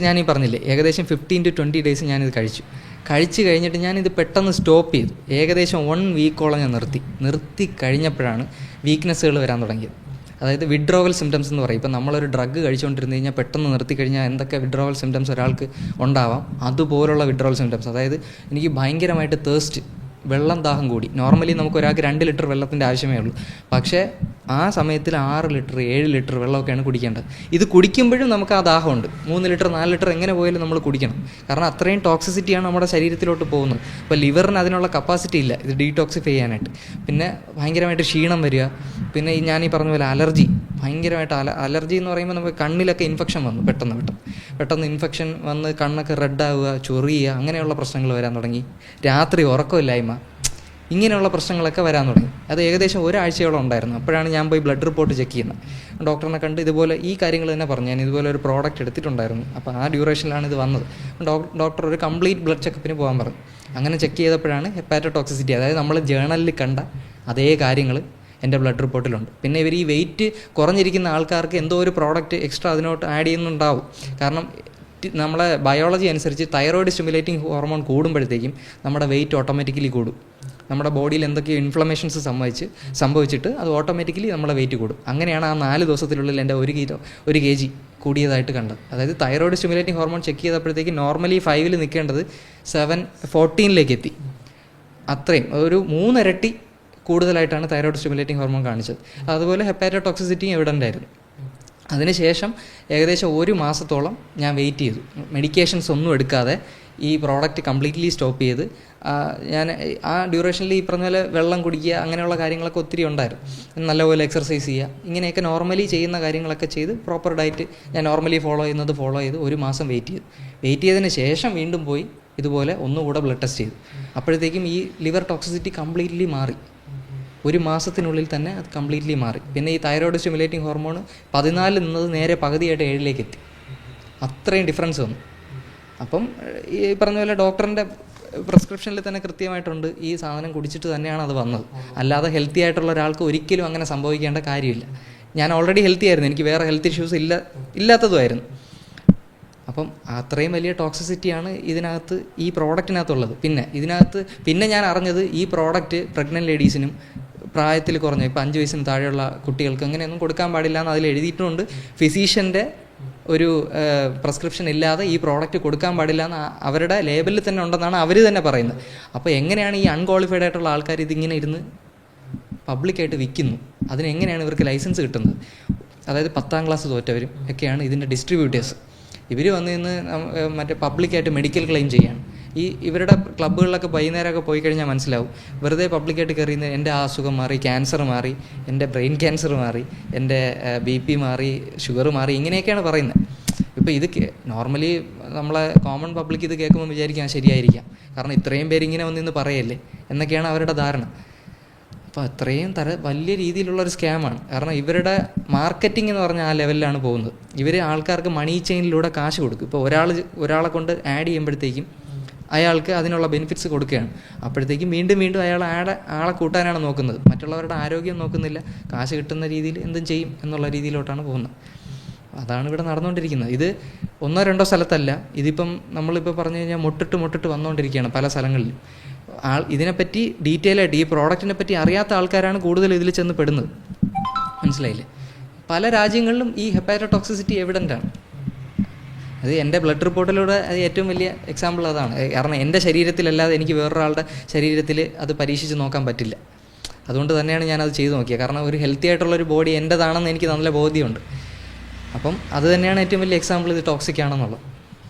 ഞാനീ പറഞ്ഞില്ലേ, ഏകദേശം 15 to 20 ഡേയ്സ് ഞാനിത് കഴിച്ചു കഴിഞ്ഞിട്ട് ഞാനിത് പെട്ടെന്ന് സ്റ്റോപ്പ് ചെയ്തു. ഏകദേശം 1 വീക്കോളം ഞാൻ നിർത്തി കഴിഞ്ഞപ്പോഴാണ് വീക്ക്നെസ്സുകൾ വരാൻ തുടങ്ങിയത്. അതായത് വിഡ്രോവൽ സിംറ്റംസ് എന്ന് പറയും. ഇപ്പം നമ്മളൊരു ഡ്രഗ് കഴിച്ചുകൊണ്ടിരുന്ന് കഴിഞ്ഞാൽ പെട്ടെന്ന് നിർത്തി കഴിഞ്ഞാൽ എന്തൊക്കെ വിഡ്രോവൽ സിംറ്റംസ് ഒരാൾക്ക് ഉണ്ടാവാം, അതുപോലുള്ള വിഡ്രോവൽ സിംറ്റംസ്. അതായത് എനിക്ക് ഭയങ്കരമായിട്ട് തേഴ്സ്റ്റ്, വെള്ളം ദാഹം കൂടി. നോർമലി നമുക്ക് ഒരാൾക്ക് 2 ലിറ്റർ വെള്ളത്തിൻ്റെ ആവശ്യമേ ഉള്ളൂ. പക്ഷേ ആ സമയത്തിൽ 6 ലിറ്റർ 7 ലിറ്റർ വെള്ളമൊക്കെയാണ് കുടിക്കേണ്ടത്. ഇത് കുടിക്കുമ്പോഴും നമുക്ക് ആ ദാഹമുണ്ട്. 3 ലിറ്റർ 4 ലിറ്റർ എങ്ങനെ പോയാലും നമ്മൾ കുടിക്കണം. കാരണം അത്രയും ടോക്സിസിറ്റിയാണ് നമ്മുടെ ശരീരത്തിലോട്ട് പോകുന്നത്. അപ്പോൾ ലിവറിന് അതിനുള്ള കപ്പാസിറ്റി ഇല്ല ഇത് ഡീടോക്സിഫൈ ചെയ്യാനായിട്ട്. പിന്നെ ഭയങ്കരമായിട്ട് ക്ഷീണം വരിക. പിന്നെ ഞാൻ ഈ പറഞ്ഞ പോലെ അലർജി, ഭയങ്കരമായിട്ട് അലർജി എന്ന് പറയുമ്പോൾ നമുക്ക് കണ്ണിലൊക്കെ ഇൻഫെക്ഷൻ വന്നു പെട്ടെന്ന് ഇൻഫെക്ഷൻ വന്ന് കണ്ണൊക്കെ റെഡാവുക, ചൊറിയുക, അങ്ങനെയുള്ള പ്രശ്നങ്ങൾ വരാൻ തുടങ്ങി. രാത്രി ഉറക്കമില്ലായ്മ, ഇങ്ങനെയുള്ള പ്രശ്നങ്ങളൊക്കെ വരാൻ തുടങ്ങി. അത് ഏകദേശം ഒരാഴ്ചയോളം ഉണ്ടായിരുന്നു. അപ്പോഴാണ് ഞാൻ പോയി ബ്ലഡ് റിപ്പോർട്ട് ചെക്ക് ചെയ്യുന്നത്. ഡോക്ടറിനെ കണ്ട് ഇതുപോലെ ഈ കാര്യങ്ങൾ തന്നെ പറഞ്ഞു. ഞാൻ ഇതുപോലെ ഒരു പ്രോഡക്റ്റ് എടുത്തിട്ടുണ്ടായിരുന്നു. അപ്പോൾ ആ ഡ്യൂറേഷനിലാണ് ഇത് വന്നത്. ഡോക്ടർ ഒരു കംപ്ലീറ്റ് ബ്ലഡ് ചെക്കപ്പിന് പോകാൻ പറഞ്ഞു. അങ്ങനെ ചെക്ക് ചെയ്തപ്പോഴാണ് ഹെപ്പാറ്റോടോക്സിസിറ്റി, അതായത് നമ്മൾ ജേണലിൽ കണ്ട അതേ കാര്യങ്ങൾ എൻ്റെ ബ്ലഡ് റിപ്പോർട്ടിലുണ്ട്. പിന്നെ ഇവർ ഈ വെയിറ്റ് കുറഞ്ഞിരിക്കുന്ന ആൾക്കാർക്ക് എന്തോ ഒരു പ്രോഡക്റ്റ് എക്സ്ട്രാ അതിനോട്ട് ആഡ് ചെയ്യുന്നുണ്ടാവും. കാരണം നമ്മളെ ബയോളജി അനുസരിച്ച് തൈറോയിഡ് സ്റ്റിമുലേറ്റിംഗ് ഹോർമോൺ കൂടുമ്പോഴത്തേക്കും നമ്മുടെ വെയിറ്റ് ഓട്ടോമാറ്റിക്കലി കൂടും. നമ്മുടെ ബോഡിയിൽ എന്തൊക്കെയോ ഇൻഫ്ലമേഷൻസ് സംഭവിച്ചിട്ട് അത് ഓട്ടോമാറ്റിക്കലി നമ്മളെ വെയിറ്റ് കൂടും. അങ്ങനെയാണ് ആ 4 ദിവസത്തിനുള്ളിൽ എൻ്റെ 1 kg കൂടിയതായിട്ട് കണ്ടത്. അതായത് തൈറോയിഡ് സ്റ്റിമുലേറ്റിംഗ് ഹോർമോൺ ചെക്ക് ചെയ്തപ്പോഴത്തേക്ക് നോർമലി 5 നിൽക്കേണ്ടത് 14 എത്തി. അത്രയും ഒരു 3 ഇരട്ടി കൂടുതലായിട്ടാണ് തൈറോയിഡ് സ്റ്റിമുലേറ്റിംഗ് ഹോർമോൺ കാണിച്ചത്. അതുപോലെ ഹെപ്പാറ്റോടോക്സിസിറ്റിയും എവിഡൻ്റ് ആയിരുന്നു. അതിനുശേഷം ഏകദേശം 1 മാസത്തോളം ഞാൻ വെയിറ്റ് ചെയ്തു. മെഡിക്കേഷൻസ് ഒന്നും എടുക്കാതെ ഈ പ്രോഡക്റ്റ് കംപ്ലീറ്റ്ലി സ്റ്റോപ്പ് ചെയ്ത് ഞാൻ ആ ഡ്യൂറേഷനിൽ ഈ പറഞ്ഞ പോലെ വെള്ളം കുടിക്കുക, അങ്ങനെയുള്ള കാര്യങ്ങളൊക്കെ ഒത്തിരി ഉണ്ടായിരുന്നു. നല്ലപോലെ എക്സർസൈസ് ചെയ്യുക, ഇങ്ങനെയൊക്കെ നോർമലി ചെയ്യുന്ന കാര്യങ്ങളൊക്കെ ചെയ്ത് പ്രോപ്പർ ഡയറ്റ് ഞാൻ നോർമലി ഫോളോ ചെയ്ത് 1 മാസം വെയിറ്റ് ചെയ്തതിന് ശേഷം വീണ്ടും പോയി ഇതുപോലെ ഒന്നുകൂടെ ബ്ലഡ് ടെസ്റ്റ് ചെയ്തു. അപ്പോഴത്തേക്കും ഈ ലിവർ ടോക്സിസിറ്റി കംപ്ലീറ്റ്ലി മാറി. 1 മാസത്തിനുള്ളിൽ തന്നെ അത് കംപ്ലീറ്റ്ലി മാറി. പിന്നെ ഈ തൈറോയിഡ് സ്റ്റിമുലേറ്റിംഗ് ഹോർമോൺ 14 നിന്നത് നേരെ പകുതിയായിട്ട് 7 എത്തി. അത്രയും ഡിഫറൻസ് വന്നു. അപ്പം ഈ പറഞ്ഞ പോലെ ഡോക്ടറിൻ്റെ പ്രിസ്ക്രിപ്ഷനിൽ തന്നെ കൃത്യമായിട്ടുണ്ട് ഈ സാധനം കുടിച്ചിട്ട് തന്നെയാണ് അത് വന്നത്. അല്ലാതെ ഹെൽത്തി ആയിട്ടുള്ള ഒരാൾക്ക് ഒരിക്കലും അങ്ങനെ സംഭവിക്കേണ്ട കാര്യമില്ല. ഞാൻ ഓൾറെഡി ഹെൽത്തി ആയിരുന്നു, എനിക്ക് വേറെ ഹെൽത്ത് ഇഷ്യൂസ് ഇല്ലാത്തതുമായിരുന്നു. അപ്പം അത്രയും വലിയ ടോക്സിസിറ്റിയാണ് ഇതിനകത്ത് ഈ പ്രോഡക്റ്റിനകത്തുള്ളത്. പിന്നെ ഞാൻ അറിഞ്ഞത് ഈ പ്രോഡക്റ്റ് പ്രഗ്നൻറ്റ് ലേഡീസിനും പ്രായത്തിൽ കുറഞ്ഞ ഇപ്പോൾ 5 വയസ്സിന് താഴെയുള്ള കുട്ടികൾക്ക് അങ്ങനെയൊന്നും കൊടുക്കാൻ പാടില്ല എന്ന് അതിൽ എഴുതിയിട്ടുണ്ട്. ഫിസീഷ്യൻ്റെ ഒരു പ്രിസ്ക്രിപ്ഷൻ ഇല്ലാതെ ഈ പ്രോഡക്റ്റ് കൊടുക്കാൻ പാടില്ല എന്ന് അവരുടെ ലേബലിൽ തന്നെ ഉണ്ടെന്നാണ് അവർ തന്നെ പറയുന്നത്. അപ്പോൾ എങ്ങനെയാണ് ഈ അൺക്വാളിഫൈഡ് ആയിട്ടുള്ള ആൾക്കാർ ഇതിങ്ങനെ ഇരുന്ന് പബ്ലിക്കായിട്ട് വിൽക്കുന്നു? അതിനെങ്ങനെയാണ് ഇവർക്ക് ലൈസൻസ് കിട്ടുന്നത്? അതായത് 10ാം ക്ലാസ് തോറ്റവരും ഒക്കെയാണ് ഇതിൻ്റെ ഡിസ്ട്രിബ്യൂട്ടേഴ്സ്. ഇവർ വന്ന് നിന്ന് മറ്റേ പബ്ലിക്കായിട്ട് മെഡിക്കൽ ക്ലെയിം ചെയ്യാണ്. ഇവരുടെ ക്ലബ്ബുകളിലൊക്കെ വൈകുന്നേരമൊക്കെ പോയി കഴിഞ്ഞാൽ മനസ്സിലാവും. വെറുതെ പബ്ലിക്കായിട്ട് കയറിയുന്നത് എൻ്റെ ആ അസുഖം മാറി, ക്യാൻസർ മാറി, എൻ്റെ ബ്രെയിൻ ക്യാൻസർ മാറി, എൻ്റെ BP മാറി, ഷുഗർ മാറി, ഇങ്ങനെയൊക്കെയാണ് പറയുന്നത്. ഇപ്പോൾ ഇത് നോർമലി നമ്മളെ കോമൺ പബ്ലിക് ഇത് കേൾക്കുമ്പോൾ വിചാരിക്കാൻ ശരിയായിരിക്കാം, കാരണം ഇത്രയും പേരിങ്ങനെ വന്നിന്ന് പറയല്ലേ എന്നൊക്കെയാണ് അവരുടെ ധാരണ. അപ്പോൾ അത്രയും വലിയ രീതിയിലുള്ളൊരു സ്കാമാണ്. കാരണം ഇവരുടെ മാർക്കറ്റിംഗ് എന്ന് പറഞ്ഞാൽ ആ ലെവലിലാണ് പോകുന്നത്. ഇവർ ആൾക്കാർക്ക് മണി ചെയിനിലൂടെ കാശ് കൊടുക്കും. ഇപ്പോൾ ഒരാളെ കൊണ്ട് ആഡ് ചെയ്യുമ്പോഴത്തേക്കും അയാൾക്ക് അതിനുള്ള ബെനിഫിറ്റ്സ് കൊടുക്കുകയാണ്. അപ്പോഴത്തേക്കും വീണ്ടും ആളെ കൂട്ടാനാണ് നോക്കുന്നത്. മറ്റുള്ളവരുടെ ആരോഗ്യം നോക്കുന്നില്ല, കാശ് കിട്ടുന്ന രീതിയിൽ എന്തും ചെയ്യും എന്നുള്ള രീതിയിലോട്ടാണ് പോകുന്നത്. അതാണ് ഇവിടെ നടന്നുകൊണ്ടിരിക്കുന്നത്. ഇത് 1-2 സ്ഥലത്തല്ല, ഇതിപ്പം നമ്മളിപ്പോൾ പറഞ്ഞു കഴിഞ്ഞാൽ മുട്ടിട്ട് വന്നുകൊണ്ടിരിക്കുകയാണ് പല സ്ഥലങ്ങളിലും. ഇതിനെപ്പറ്റി ഡീറ്റെയിൽ ആയിട്ട് ഈ പ്രോഡക്റ്റിനെ പറ്റി അറിയാത്ത ആൾക്കാരാണ് കൂടുതൽ ഇതിൽ ചെന്ന് പെടുന്നത്. മനസ്സിലായില്ലേ? പല രാജ്യങ്ങളിലും ഈ ഹെപ്പാറ്റോടോക്സിസിറ്റി എവിഡൻ്റാണ്. അത് എൻ്റെ ബ്ലഡ് റിപ്പോർട്ടിലൂടെ അത് ഏറ്റവും വലിയ എക്സാമ്പിൾ അതാണ്. കാരണം എൻ്റെ ശരീരത്തിലല്ലാതെ എനിക്ക് വേറൊരാളുടെ ശരീരത്തിൽ അത് പരീക്ഷിച്ച് നോക്കാൻ പറ്റില്ല. അതുകൊണ്ട് തന്നെയാണ് ഞാനത് ചെയ്തു നോക്കിയത്. കാരണം ഒരു ഹെൽത്തി ആയിട്ടുള്ളൊരു ബോഡി എൻ്റെതാണെന്ന് എനിക്ക് നല്ല ബോധ്യമുണ്ട്. അപ്പം അത് തന്നെയാണ് ഏറ്റവും വലിയ എക്സാമ്പിൾ ഇത് ടോക്സിക് ആണെന്നുള്ളത്.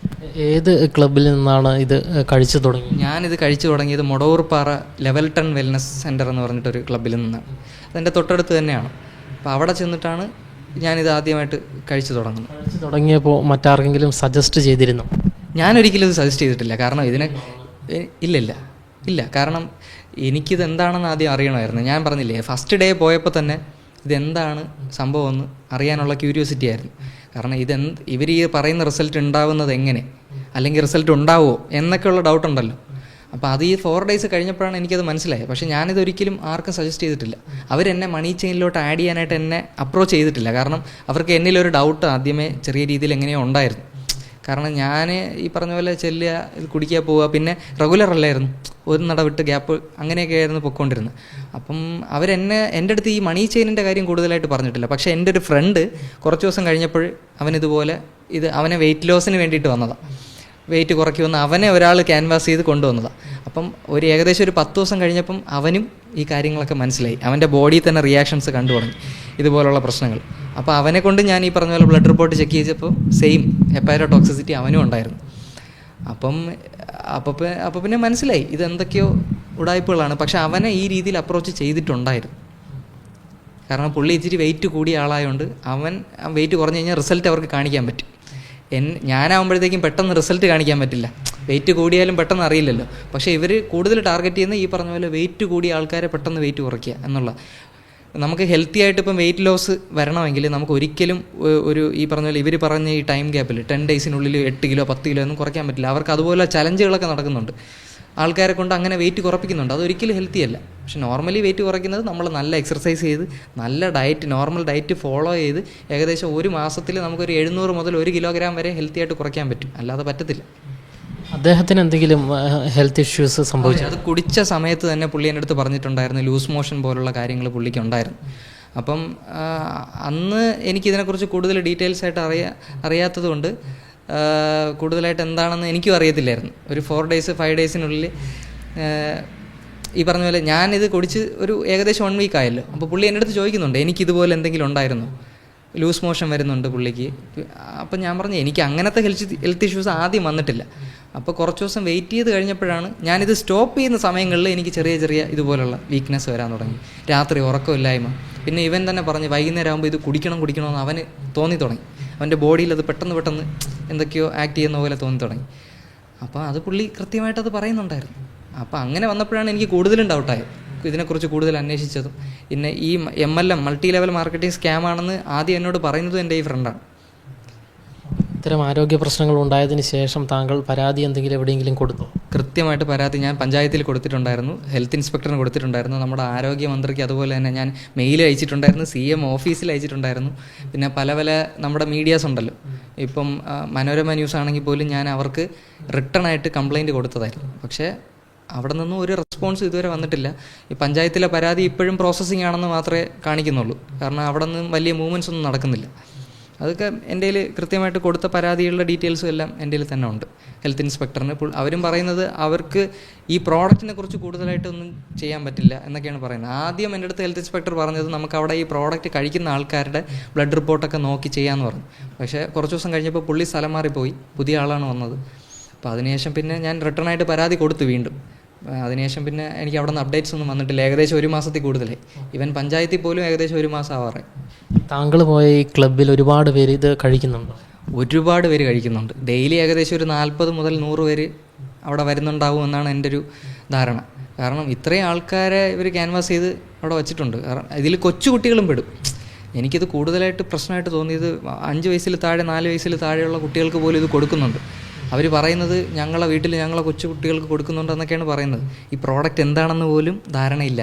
ഏത് ക്ലബിൽ നിന്നാണ് ഇത് കഴിച്ചു തുടങ്ങിയത്? ഞാനിത് കഴിച്ചു തുടങ്ങിയത് മൊടവൂർപ്പാറ ലെവൽ 10 വെൽനസ് സെൻറ്റർ എന്ന് പറഞ്ഞിട്ടൊരു ക്ലബ്ബിൽ നിന്നാണ്. അതെൻ്റെ തൊട്ടടുത്ത് തന്നെയാണ്. അപ്പോൾ അവിടെ ചെന്നിട്ടാണ് ഞാനിത് ആദ്യമായിട്ട് കഴിച്ചു തുടങ്ങിയപ്പോൾ മറ്റാർക്കെങ്കിലും സജസ്റ്റ് ചെയ്തിരുന്നു? ഞാനൊരിക്കലും ഇത് സജസ്റ്റ് ചെയ്തിട്ടില്ല. കാരണം ഇല്ല. കാരണം എനിക്കിത് എന്താണെന്ന് ആദ്യം അറിയണമായിരുന്നു. ഞാൻ പറഞ്ഞില്ലേ, ഫസ്റ്റ് ഡേ പോയപ്പോൾ തന്നെ ഇതെന്താണ് സംഭവമെന്ന് അറിയാനുള്ള ക്യൂരിയോസിറ്റി ആയിരുന്നു. കാരണം ഇവർ ഈ പറയുന്ന റിസൾട്ട് ഉണ്ടാവുന്നത് എങ്ങനെ, അല്ലെങ്കിൽ റിസൾട്ട് ഉണ്ടാവുമോ എന്നൊക്കെയുള്ള ഡൗട്ടുണ്ടല്ലോ. അപ്പോൾ അത് ഈ 4 ഡേയ്സ് കഴിഞ്ഞപ്പോഴാണ് എനിക്കത് മനസ്സിലായത്. പക്ഷേ ഞാനിതൊരിക്കലും ആർക്കും സജസ്റ്റ് ചെയ്തിട്ടില്ല. അവരെന്നെ മണി ചെയിനിലോട്ട് ആഡ് ചെയ്യാനായിട്ട് എന്നെ അപ്രോച്ച് ചെയ്തിട്ടില്ല. കാരണം അവർക്ക് എന്നിലൊരു ഡൗട്ട് ആദ്യമേ ചെറിയ രീതിയിൽ എങ്ങനെയോ ഉണ്ടായിരുന്നു. കാരണം ഞാൻ ഈ പറഞ്ഞ പോലെ ചെല്ലുക, കുടിക്കുക, പോവുക, പിന്നെ റെഗുലർ അല്ലായിരുന്നു, ഒരു നടവിട്ട് ഗ്യാപ്പ് അങ്ങനെയൊക്കെ ആയിരുന്നു പൊയ്ക്കൊണ്ടിരുന്നത്. അപ്പം എൻ്റെ അടുത്ത് ഈ മണി ചെയിനിൻ്റെ കാര്യം കൂടുതലായിട്ട് പറഞ്ഞിട്ടില്ല. പക്ഷേ എൻ്റെ ഒരു ഫ്രണ്ട് കുറച്ച് ദിവസം കഴിഞ്ഞപ്പോൾ അവനിതുപോലെ അവനെ വെയിറ്റ് ലോസിന് വേണ്ടിയിട്ട് വന്നതാണ്. വെയിറ്റ് കുറയ്ക്കുമെന്ന് അവനെ ഒരാൾ ക്യാൻവാസ് ചെയ്ത് കൊണ്ടുവന്നതാണ്. അപ്പം ഏകദേശം ഒരു 10 ദിവസം കഴിഞ്ഞപ്പം അവനും ഈ കാര്യങ്ങളൊക്കെ മനസ്സിലായി. അവൻ്റെ ബോഡിയിൽ തന്നെ റിയാക്ഷൻസ് കണ്ടു തുടങ്ങി ഇതുപോലുള്ള പ്രശ്നങ്ങൾ. അപ്പോൾ അവനെ കൊണ്ട് ഞാൻ ഈ പറഞ്ഞ പോലെ ബ്ലഡ് റിപ്പോർട്ട് ചെക്ക് ചെയ്തപ്പോൾ സെയിം ഹെപ്പാറ്റോടോക്സിസിറ്റി അവനും ഉണ്ടായിരുന്നു. അപ്പോൾ പിന്നെ മനസ്സിലായി ഇതെന്തൊക്കെയോ ഉടായ്പകളാണ്. പക്ഷെ അവനെ ഈ രീതിയിൽ അപ്രോച്ച് ചെയ്തിട്ടുണ്ടായിരുന്നു. കാരണം പുള്ളി ഇച്ചിരി വെയിറ്റ് കൂടിയ ആളായതുകൊണ്ട് അവൻ വെയിറ്റ് കുറഞ്ഞു കഴിഞ്ഞാൽ റിസൾട്ട് അവർക്ക് കാണിക്കാൻ പറ്റും. ഞാനാകുമ്പോഴത്തേക്കും പെട്ടെന്ന് റിസൾട്ട് കാണിക്കാൻ പറ്റില്ല. വെയിറ്റ് കൂടിയാലും പെട്ടെന്ന് അറിയില്ലല്ലോ. പക്ഷേ ഇവർ കൂടുതൽ ടാർഗറ്റ് ചെയ്യുന്ന ഈ പറഞ്ഞ പോലെ വെയിറ്റ് കൂടിയ ആൾക്കാരെ പെട്ടെന്ന് വെയിറ്റ് കുറയ്ക്കുക എന്നുള്ള. നമുക്ക് ഹെൽത്തി ആയിട്ട് ഇപ്പം വെയിറ്റ് ലോസ് വരണമെങ്കിൽ നമുക്ക് ഒരിക്കലും ഈ പറഞ്ഞ പോലെ ഇവർ പറഞ്ഞ ഈ ടൈം ഗ്യാപ്പിൽ 10 ഡേയ്സിനുള്ളിൽ 8 കിലോ 10 കിലോ ഒന്നും കുറയ്ക്കാൻ പറ്റില്ല. അവർക്ക് അതുപോലെ ചലഞ്ചുകളൊക്കെ നടക്കുന്നുണ്ട്. ആൾക്കാരെ കൊണ്ട് അങ്ങനെ വെയിറ്റ് കുറപ്പിക്കുന്നുണ്ട്. അതൊരിക്കലും ഹെൽത്തി അല്ല. പക്ഷെ നോർമലി വെയിറ്റ് കുറയ്ക്കുന്നത് നമ്മൾ നല്ല എക്സർസൈസ് ചെയ്ത് നല്ല ഡയറ്റ് നോർമൽ ഡയറ്റ് ഫോളോ ചെയ്ത് ഏകദേശം ഒരു മാസത്തിൽ നമുക്കൊരു 700 മുതൽ 1 കിലോഗ്രാം വരെ ഹെൽത്തി ആയിട്ട് കുറയ്ക്കാൻ പറ്റും. അല്ലാതെ പറ്റത്തില്ല. അദ്ദേഹത്തിന് എന്തെങ്കിലും ഹെൽത്ത് ഇഷ്യൂസ് സംഭവിച്ചു? അത് കുടിച്ച സമയത്ത് തന്നെ പുള്ളി എൻ്റെ അടുത്ത് പറഞ്ഞിട്ടുണ്ടായിരുന്നു. ലൂസ് മോഷൻ പോലുള്ള കാര്യങ്ങൾ പുള്ളിക്ക് ഉണ്ടായിരുന്നു. അപ്പം അന്ന് എനിക്കിതിനെക്കുറിച്ച് കൂടുതൽ ഡീറ്റെയിൽസ് ആയിട്ട് അറിയാത്തത് കൊണ്ട് കൂടുതലായിട്ട് എന്താണെന്ന് എനിക്കും അറിയത്തില്ലായിരുന്നു. ഒരു 4 ഡേയ്സ് 5 ഡേയ്സിനുള്ളിൽ ഈ പറഞ്ഞ പോലെ ഞാനിത് കുടിച്ച് ഒരു ഏകദേശം 1 വീക്ക് ആയല്ലോ. അപ്പോൾ പുള്ളി എൻ്റെ അടുത്ത് ചോദിക്കുന്നുണ്ട് എനിക്കിതുപോലെ എന്തെങ്കിലും ഉണ്ടായിരുന്നോ, ലൂസ് മോഷൻ വരുന്നുണ്ട് പുള്ളിക്ക്. അപ്പം ഞാൻ പറഞ്ഞു എനിക്ക് അങ്ങനത്തെ ഹെൽത്ത് ഇഷ്യൂസ് ആദ്യം വന്നിട്ടില്ല. അപ്പോൾ കുറച്ച് ദിവസം വെയിറ്റ് ചെയ്ത് കഴിഞ്ഞപ്പോഴാണ് ഞാനിത് സ്റ്റോപ്പ് ചെയ്യുന്ന സമയങ്ങളിൽ എനിക്ക് ചെറിയ ഇതുപോലുള്ള വീക്ക്നെസ് വരാൻ തുടങ്ങി. രാത്രി ഉറക്കമില്ലായ്മ. പിന്നെ ഇവൻ തന്നെ പറഞ്ഞ് വൈകുന്നേരം ആകുമ്പോൾ ഇത് കുടിക്കണമെന്ന് അവന് തോന്നി തുടങ്ങി. അവൻ്റെ ബോഡിയിൽ അത് പെട്ടെന്ന് എന്തൊക്കെയോ ആക്ട് ചെയ്യുന്ന പോലെ തോന്നി തുടങ്ങി. അപ്പോൾ അത് പുള്ളി കൃത്യമായിട്ടത് പറയുന്നുണ്ടായിരുന്നു. അപ്പോൾ അങ്ങനെ വന്നപ്പോഴാണ് എനിക്ക് കൂടുതലും ഡൗട്ടായത്. ഇതിനെക്കുറിച്ച് കൂടുതൽ അന്വേഷിച്ചതും പിന്നെ ഈ MLM മൾട്ടി ലെവൽ മാർക്കറ്റിംഗ് സ്കാമാണെന്ന് ആദ്യം എന്നോട് പറയുന്നതും എൻ്റെ ഈ ഫ്രണ്ടാണ്. ഇത്തരം ആരോഗ്യ പ്രശ്നങ്ങൾ ഉണ്ടായതിന് ശേഷം താങ്കൾ പരാതി എന്തെങ്കിലും എവിടെയെങ്കിലും കൊടുത്തോ? കൃത്യമായിട്ട് പരാതി ഞാൻ പഞ്ചായത്തിൽ കൊടുത്തിട്ടുണ്ടായിരുന്നു, ഹെൽത്ത് ഇൻസ്പെക്ടറിന് കൊടുത്തിട്ടുണ്ടായിരുന്നു, നമ്മുടെ ആരോഗ്യമന്ത്രിക്ക് അതുപോലെ തന്നെ ഞാൻ മെയിൽ അയച്ചിട്ടുണ്ടായിരുന്നു, CM ഓഫീസിൽ അയച്ചിട്ടുണ്ടായിരുന്നു. പിന്നെ പല നമ്മുടെ മീഡിയാസ് ഉണ്ടല്ലോ, ഇപ്പം മനോരമ ന്യൂസ് ആണെങ്കിൽ പോലും ഞാൻ അവർക്ക് റിട്ടേൺ ആയിട്ട് കംപ്ലയിൻറ്റ് കൊടുത്തതായിരുന്നു. പക്ഷേ അവിടെ നിന്നും ഒരു റെസ്പോൺസ് ഇതുവരെ വന്നിട്ടില്ല. ഈ പഞ്ചായത്തിലെ പരാതി ഇപ്പോഴും പ്രോസസ്സിംഗ് ആണെന്ന് മാത്രമേ കാണിക്കുന്നുള്ളൂ. കാരണം അവിടെ നിന്നും വലിയ മൂവ്മെൻറ്റ്സ് ഒന്നും നടക്കുന്നില്ല. അതൊക്കെ എൻ്റെ കയ്യിൽ കൃത്യമായിട്ട് കൊടുത്ത പരാതികളുടെ ഡീറ്റെയിൽസും എല്ലാം എൻ്റെ കയ്യിൽ തന്നെ ഉണ്ട്. ഹെൽത്ത് ഇൻസ്പെക്ടറിന് അവരും പറയുന്നത് അവർക്ക് ഈ പ്രോഡക്റ്റിനെ കുറിച്ച് കൂടുതലായിട്ടൊന്നും ചെയ്യാൻ പറ്റില്ല എന്നൊക്കെയാണ് പറയുന്നത്. ആദ്യം എൻ്റെ അടുത്ത് ഹെൽത്ത് ഇൻസ്പെക്ടർ പറഞ്ഞത് നമുക്ക് അവിടെ ഈ പ്രോഡക്റ്റ് കഴിക്കുന്ന ആൾക്കാരുടെ ബ്ലഡ് റിപ്പോർട്ടൊക്കെ നോക്കി ചെയ്യാമെന്ന് പറഞ്ഞു. പക്ഷേ കുറച്ച് ദിവസം കഴിഞ്ഞപ്പോൾ പുള്ളി സ്ഥലം മാറിപ്പോയി, പുതിയ ആളാണ് വന്നത്. അപ്പോൾ അതിനുശേഷം പിന്നെ ഞാൻ റിട്ടേൺ ആയിട്ട് പരാതി കൊടുത്തു വീണ്ടും. അതിനുശേഷം പിന്നെ എനിക്ക് അവിടെ നിന്ന് അപ്ഡേറ്റ്സ് ഒന്നും വന്നിട്ടില്ല. ഏകദേശം 1 മാസത്തിൽ കൂടുതലായി. ഇവൻ പഞ്ചായത്തിൽ പോലും ഏകദേശം 1 മാസം ആവാറായി. താങ്കൾ പോയ ഈ ക്ലബ്ബിൽ ഒരുപാട് പേര് ഇത് കഴിക്കുന്നുണ്ടോ? ഒരുപാട് പേര് കഴിക്കുന്നുണ്ട്. ഡെയിലി ഏകദേശം ഒരു 40 മുതൽ 100 പേര് അവിടെ വരുന്നുണ്ടാവും എന്നാണ് എൻ്റെ ഒരു ധാരണ. കാരണം ഇത്രയും ആൾക്കാരെ ഇവർ ക്യാൻവാസ് ചെയ്ത് അവിടെ വച്ചിട്ടുണ്ട്. കാരണം ഇതിൽ കൊച്ചുകുട്ടികളും പെടും. എനിക്കിത് കൂടുതലായിട്ട് പ്രശ്നമായിട്ട് തോന്നിയത് 5 വയസ്സിൽ താഴെ 4 വയസ്സിൽ താഴെയുള്ള കുട്ടികൾക്ക് പോലും ഇത് കൊടുക്കുന്നുണ്ട്. അവർ പറയുന്നത് ഞങ്ങളെ വീട്ടിൽ ഞങ്ങളെ കൊച്ചു കുട്ടികൾക്ക് കൊടുക്കുന്നുണ്ടെന്നൊക്കെയാണ് പറയുന്നത്. ഈ പ്രോഡക്റ്റ് എന്താണെന്ന് പോലും ധാരണയില്ല.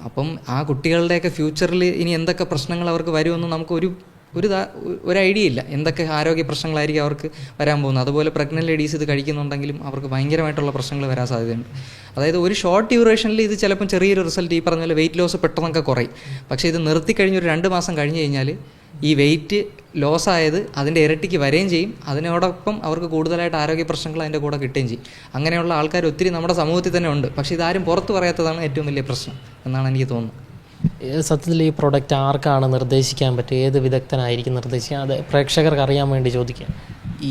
അപ്പം ആ കുട്ടികളുടെയൊക്കെ ഫ്യൂച്ചറിൽ ഇനി എന്തൊക്കെ പ്രശ്നങ്ങൾ അവർക്ക് വരുമെന്ന് നമുക്ക് ഒരു ഐഡിയ ഇല്ല. എന്തൊക്കെ ആരോഗ്യ പ്രശ്നങ്ങളായിരിക്കും അവർക്ക് വരാൻ പോകുന്നത്. അതുപോലെ പ്രഗ്നൻറ്റ് ലേഡീസ് ഇത് കഴിക്കുന്നുണ്ടെങ്കിലും അവർക്ക് ഭയങ്കരമായിട്ടുള്ള പ്രശ്നങ്ങൾ വരാൻ സാധ്യതയുണ്ട്. അതായത് ഒരു ഷോർട്ട് ഡ്യൂറേഷനിൽ ഇത് ചിലപ്പം ചെറിയൊരു റിസൾട്ട് ഈ പറഞ്ഞ പോലെ വെയിറ്റ് ലോസ് പെട്ടെന്നൊക്കെ കുറയും. പക്ഷേ ഇത് നിർത്തിക്കഴിഞ്ഞ് ഒരു 2 മാസം കഴിഞ്ഞ് കഴിഞ്ഞാൽ ഈ വെയിറ്റ് ലോസ് ആയത് അതിൻ്റെ ഇരട്ടിക്ക് വരികയും ചെയ്യും. അതിനോടൊപ്പം അവർക്ക് കൂടുതലായിട്ട് ആരോഗ്യ പ്രശ്നങ്ങൾ അതിൻ്റെ കൂടെ കിട്ടുകയും ചെയ്യും. അങ്ങനെയുള്ള ആൾക്കാർ ഒത്തിരി നമ്മുടെ സമൂഹത്തിൽ തന്നെ ഉണ്ട്. പക്ഷേ ഇതാരും പുറത്ത് പറയാത്തതാണ് ഏറ്റവും വലിയ പ്രശ്നം എന്നാണ് എനിക്ക് തോന്നുന്നത്. സത്യത്തിൽ ഈ പ്രോഡക്റ്റ് ആർക്കാണ് നിർദ്ദേശിക്കാൻ പറ്റുക? ഏത് വിദഗ്ധനായിരിക്കും നിർദ്ദേശിക്കുക? അത് പ്രേക്ഷകർക്ക് അറിയാൻ വേണ്ടി ചോദിക്കുക.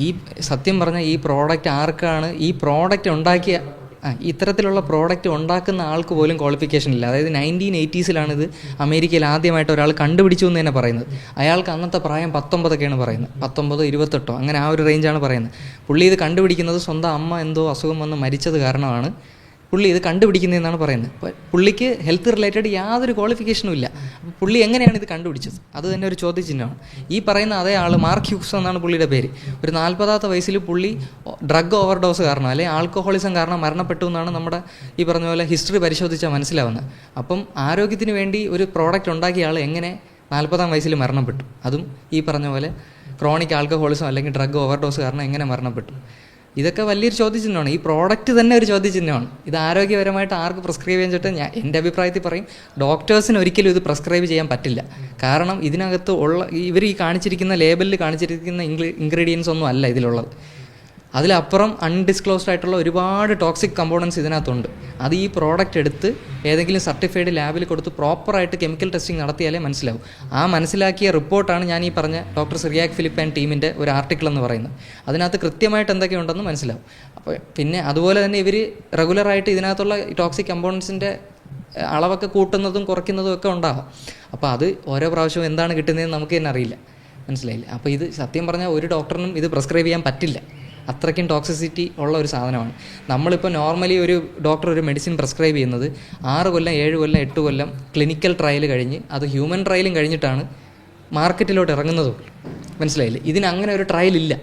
ഈ സത്യം പറഞ്ഞാൽ ഈ പ്രോഡക്റ്റ് ആർക്കാണ്, ഈ പ്രോഡക്റ്റ് ഉണ്ടാക്കിയ ഇത്തരത്തിലുള്ള പ്രോഡക്റ്റ് ഉണ്ടാക്കുന്ന ആൾക്ക് പോലും ക്വാളിഫിക്കേഷൻ ഇല്ല. അതായത് 1980s ഇത് അമേരിക്കയിൽ ആദ്യമായിട്ട് ഒരാൾ കണ്ടുപിടിച്ചു എന്ന് തന്നെ പറയുന്നത്. അയാൾക്ക് അന്നത്തെ പ്രായം 19 ഒക്കെയാണ് പറയുന്നത്, 19, 28 അങ്ങനെ ആ ഒരു റേഞ്ചാണ് പറയുന്നത്. പുള്ളി ഇത് കണ്ടുപിടിക്കുന്നത് സ്വന്തം അമ്മ എന്തോ അസുഖം വന്ന് മരിച്ചത് കാരണമാണ് പുള്ളി ഇത് കണ്ടുപിടിക്കുന്നതെന്നാണ് പറയുന്നത്. അപ്പോൾ പുള്ളിക്ക് ഹെൽത്ത് റിലേറ്റഡ് യാതൊരു ക്വാളിഫിക്കേഷനും ഇല്ല. അപ്പോൾ പുള്ളി എങ്ങനെയാണ് ഇത് കണ്ടുപിടിച്ചത്? അത് തന്നെ ഒരു ചോദ്യചിഹ്നമാണ്. ഈ പറയുന്ന അതേ ആൾ മാർക്ക് ഹ്യൂക്സ് എന്നാണ് പുള്ളിയുടെ പേര്. ഒരു 40ാമത്തെ വയസ്സിൽ പുള്ളി ഡ്രഗ് ഓവർഡോസ് കാരണം അല്ലെങ്കിൽ ആൽക്കഹോളിസം കാരണം മരണപ്പെട്ടു എന്നാണ് നമ്മുടെ ഈ പറഞ്ഞ പോലെ ഹിസ്റ്ററി പരിശോധിച്ചാൽ മനസ്സിലാവുന്നത്. അപ്പം ആരോഗ്യത്തിന് വേണ്ടി ഒരു പ്രോഡക്റ്റ് ഉണ്ടാക്കിയ ആൾ എങ്ങനെ 40ാം വയസ്സിൽ മരണപ്പെട്ടു? അതും ഈ പറഞ്ഞ പോലെ ക്രോണിക് ആൽക്കഹോളിസം അല്ലെങ്കിൽ ഡ്രഗ് ഓവർഡോസ് കാരണം എങ്ങനെ മരണപ്പെട്ടു? ഇതൊക്കെ വലിയൊരു ചോദ്യചിഹ്നമാണ്. ഈ പ്രോഡക്റ്റ് തന്നെ ഒരു ചോദ്യചിഹ്നമാണ്. ഇത് ആരോഗ്യപരമായിട്ട് ആർക്ക് പ്രിസ്ക്രൈബ് ചെയ്യാൻ ചേട്ടാ എൻ്റെ അഭിപ്രായത്തിൽ പറയും, ഡോക്ടേഴ്സിന് ഒരിക്കലും ഇത് പ്രിസ്ക്രൈബ് ചെയ്യാൻ പറ്റില്ല. കാരണം ഇതിനകത്ത് ഇവർ ഈ കാണിച്ചിരിക്കുന്ന ലേബലിൽ കാണിച്ചിരിക്കുന്ന ഇൻഗ്രീഡിയൻസ് ഒന്നും അല്ല ഇതിലുള്ളത്. അതിലപ്പുറം അൺഡിസ്ക്ലോസ്ഡ് ആയിട്ടുള്ള ഒരുപാട് ടോക്സിക് കമ്പോണൻസ് ഇതിനകത്തുണ്ട്. അത് ഈ പ്രോഡക്റ്റ് എടുത്ത് ഏതെങ്കിലും സർട്ടിഫൈഡ് ലാബിൽ കൊടുത്ത് പ്രോപ്പറായിട്ട് കെമിക്കൽ ടെസ്റ്റിംഗ് നടത്തിയാലേ മനസ്സിലാവും. ആ മനസ്സിലാക്കിയ റിപ്പോർട്ടാണ് ഞാൻ ഈ പറഞ്ഞ ഡോക്ടർ സിറിയാക് ഫിലിപ്പ് ആൻഡ് ടീമിൻ്റെ ഒരു ആർട്ടിക്കിൾ എന്ന് പറയുന്നത്. അതിനകത്ത് കൃത്യമായിട്ട് എന്തൊക്കെയുണ്ടെന്ന് മനസ്സിലാവും. അപ്പോൾ പിന്നെ അതുപോലെ തന്നെ ഇവർ റെഗുലറായിട്ട് ഇതിനകത്തുള്ള ടോക്സിക് കമ്പോണൻസിൻ്റെ അളവൊക്കെ കൂട്ടുന്നതും കുറയ്ക്കുന്നതും ഒക്കെ ഉണ്ടാകും. അപ്പോൾ അത് ഓരോ പ്രാവശ്യവും എന്താണ് കിട്ടുന്നതെന്ന് നമുക്ക് തന്നെ അറിയില്ല. മനസ്സിലായില്ല? അപ്പോൾ ഇത് സത്യം പറഞ്ഞാൽ ഒരു ഡോക്ടറിനും ഇത് പ്രിസ്ക്രൈബ് ചെയ്യാൻ പറ്റില്ല. അത്രയ്ക്കും ടോക്സിസിറ്റി ഉള്ള ഒരു സാധനമാണ്. നമ്മളിപ്പോൾ നോർമലി ഒരു ഡോക്ടർ ഒരു മെഡിസിൻ പ്രിസ്ക്രൈബ് ചെയ്യുന്നത് 6 കൊല്ലം 7 കൊല്ലം 8 കൊല്ലം ക്ലിനിക്കൽ ട്രയൽ കഴിഞ്ഞ് അത് ഹ്യൂമൻ ട്രയലും കഴിഞ്ഞിട്ടാണ് മാർക്കറ്റിലോട്ട് ഇറങ്ങുന്നത്. മനസ്സിലായില്ലേ? ഇതിന് അങ്ങനെ ഒരു ട്രയൽ ഇല്ല.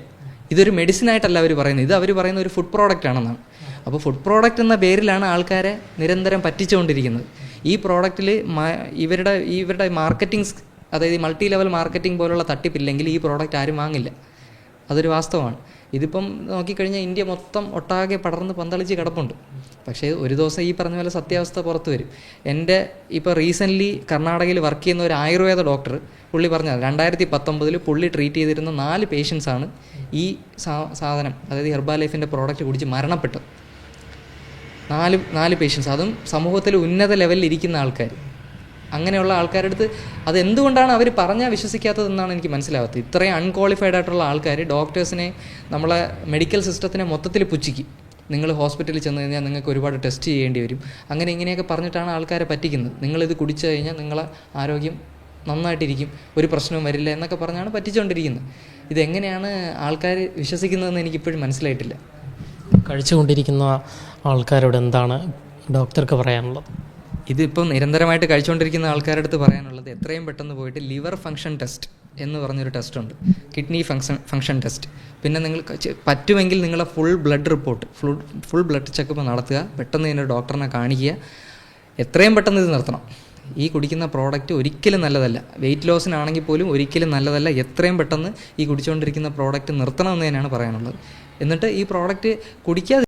ഇതൊരു മെഡിസിനായിട്ടല്ല അവർ പറയുന്നത്. ഇത് അവർ പറയുന്ന ഒരു ഫുഡ് പ്രോഡക്റ്റ് ആണെന്നാണ്. അപ്പോൾ ഫുഡ് പ്രോഡക്റ്റ് എന്ന പേരിലാണ് ആൾക്കാരെ നിരന്തരം പറ്റിച്ചുകൊണ്ടിരിക്കുന്നത്. ഈ പ്രോഡക്റ്റിൽ ഇവരുടെ മാർക്കറ്റിംഗ്, അതായത് മൾട്ടി ലെവൽ മാർക്കറ്റിംഗ് പോലുള്ള തട്ടിപ്പില്ലെങ്കിൽ ഈ പ്രോഡക്റ്റ് ആരും വാങ്ങില്ല. അതൊരു വാസ്തവമാണ്. ഇതിപ്പം നോക്കിക്കഴിഞ്ഞാൽ ഇന്ത്യ മൊത്തം ഒട്ടാകെ പടർന്ന് പന്തളിച്ച് കിടപ്പുണ്ട്. പക്ഷേ ഒരു ദിവസം ഈ പറഞ്ഞ പോലെ സത്യാവസ്ഥ പുറത്തു വരും. എൻ്റെ ഇപ്പോൾ റീസെൻ്റ്ലി കർണാടകയിൽ വർക്ക് ചെയ്യുന്ന ഒരു ആയുർവേദ ഡോക്ടർ പുള്ളി പറഞ്ഞത് 2019 പുള്ളി ട്രീറ്റ് ചെയ്തിരുന്ന 4 പേഷ്യൻസാണ് ഈ സാധനം, അതായത് ഹെർബാലൈഫിൻ്റെ പ്രോഡക്റ്റ് കുടിച്ച് മരണപ്പെട്ടത്. 4 പേഷ്യൻസ്, അതും സമൂഹത്തിൽ ഉന്നത ലെവലിൽ ഇരിക്കുന്ന ആൾക്കാർ. അങ്ങനെയുള്ള ആൾക്കാരുടെ അടുത്ത് അതെന്തുകൊണ്ടാണ് അവർ പറഞ്ഞാൽ വിശ്വസിക്കാത്തതെന്നാണ് എനിക്ക് മനസ്സിലാവാത്തത്. ഇത്രയും അൺക്വാളിഫൈഡ് ആയിട്ടുള്ള ആൾക്കാർ ഡോക്ടേഴ്സിനെ, നമ്മളെ മെഡിക്കൽ സിസ്റ്റത്തിനെ മൊത്തത്തിൽ പുച്ഛിക്കും. നിങ്ങൾ ഹോസ്പിറ്റലിൽ ചെന്ന് കഴിഞ്ഞാൽ നിങ്ങൾക്ക് ഒരുപാട് ടെസ്റ്റ് ചെയ്യേണ്ടി വരും, അങ്ങനെ ഇങ്ങനെയൊക്കെ പറഞ്ഞിട്ടാണ് ആൾക്കാരെ പറ്റിക്കുന്നത്. നിങ്ങളിത് കുടിച്ചു കഴിഞ്ഞാൽ നിങ്ങളെ ആരോഗ്യം നന്നായിട്ടിരിക്കും, ഒരു പ്രശ്നവും വരില്ല എന്നൊക്കെ പറഞ്ഞാണ് പറ്റിച്ചുകൊണ്ടിരിക്കുന്നത്. ഇതെങ്ങനെയാണ് ആൾക്കാർ വിശ്വസിക്കുന്നതെന്ന് എനിക്കിപ്പോഴും മനസ്സിലായിട്ടില്ല. കഴിച്ചുകൊണ്ടിരിക്കുന്ന ആൾക്കാരോട് എന്താണ് ഡോക്ടർക്ക് പറയാനുള്ളത്? ഇതിപ്പം നിരന്തരമായിട്ട് കഴിച്ചുകൊണ്ടിരിക്കുന്ന ആൾക്കാരുടെ അടുത്ത് പറയാനുള്ളത് എത്രയും പെട്ടെന്ന് പോയിട്ട് ലിവർ ഫങ്ഷൻ ടെസ്റ്റ് എന്ന് പറഞ്ഞൊരു ടെസ്റ്റുണ്ട്, കിഡ്നി ഫങ്ഷൻ ടെസ്റ്റ്. പിന്നെ നിങ്ങൾ പറ്റുമെങ്കിൽ നിങ്ങളെ full blood report, full blood checkup നടത്തുക, പെട്ടെന്ന് തന്നെ ഡോക്ടറിനെ കാണിക്കുക. എത്രയും പെട്ടെന്ന് ഇത് നിർത്തണം. ഈ കുടിക്കുന്ന പ്രോഡക്റ്റ് ഒരിക്കലും നല്ലതല്ല. വെയിറ്റ് ലോസിനാണെങ്കിൽ പോലും ഒരിക്കലും നല്ലതല്ല. എത്രയും പെട്ടെന്ന് ഈ കുടിച്ചുകൊണ്ടിരിക്കുന്ന പ്രോഡക്റ്റ് നിർത്തണമെന്ന് തന്നെയാണ് പറയാനുള്ളത്. എന്നിട്ട് ഈ പ്രോഡക്റ്റ് കുടിക്കാതെ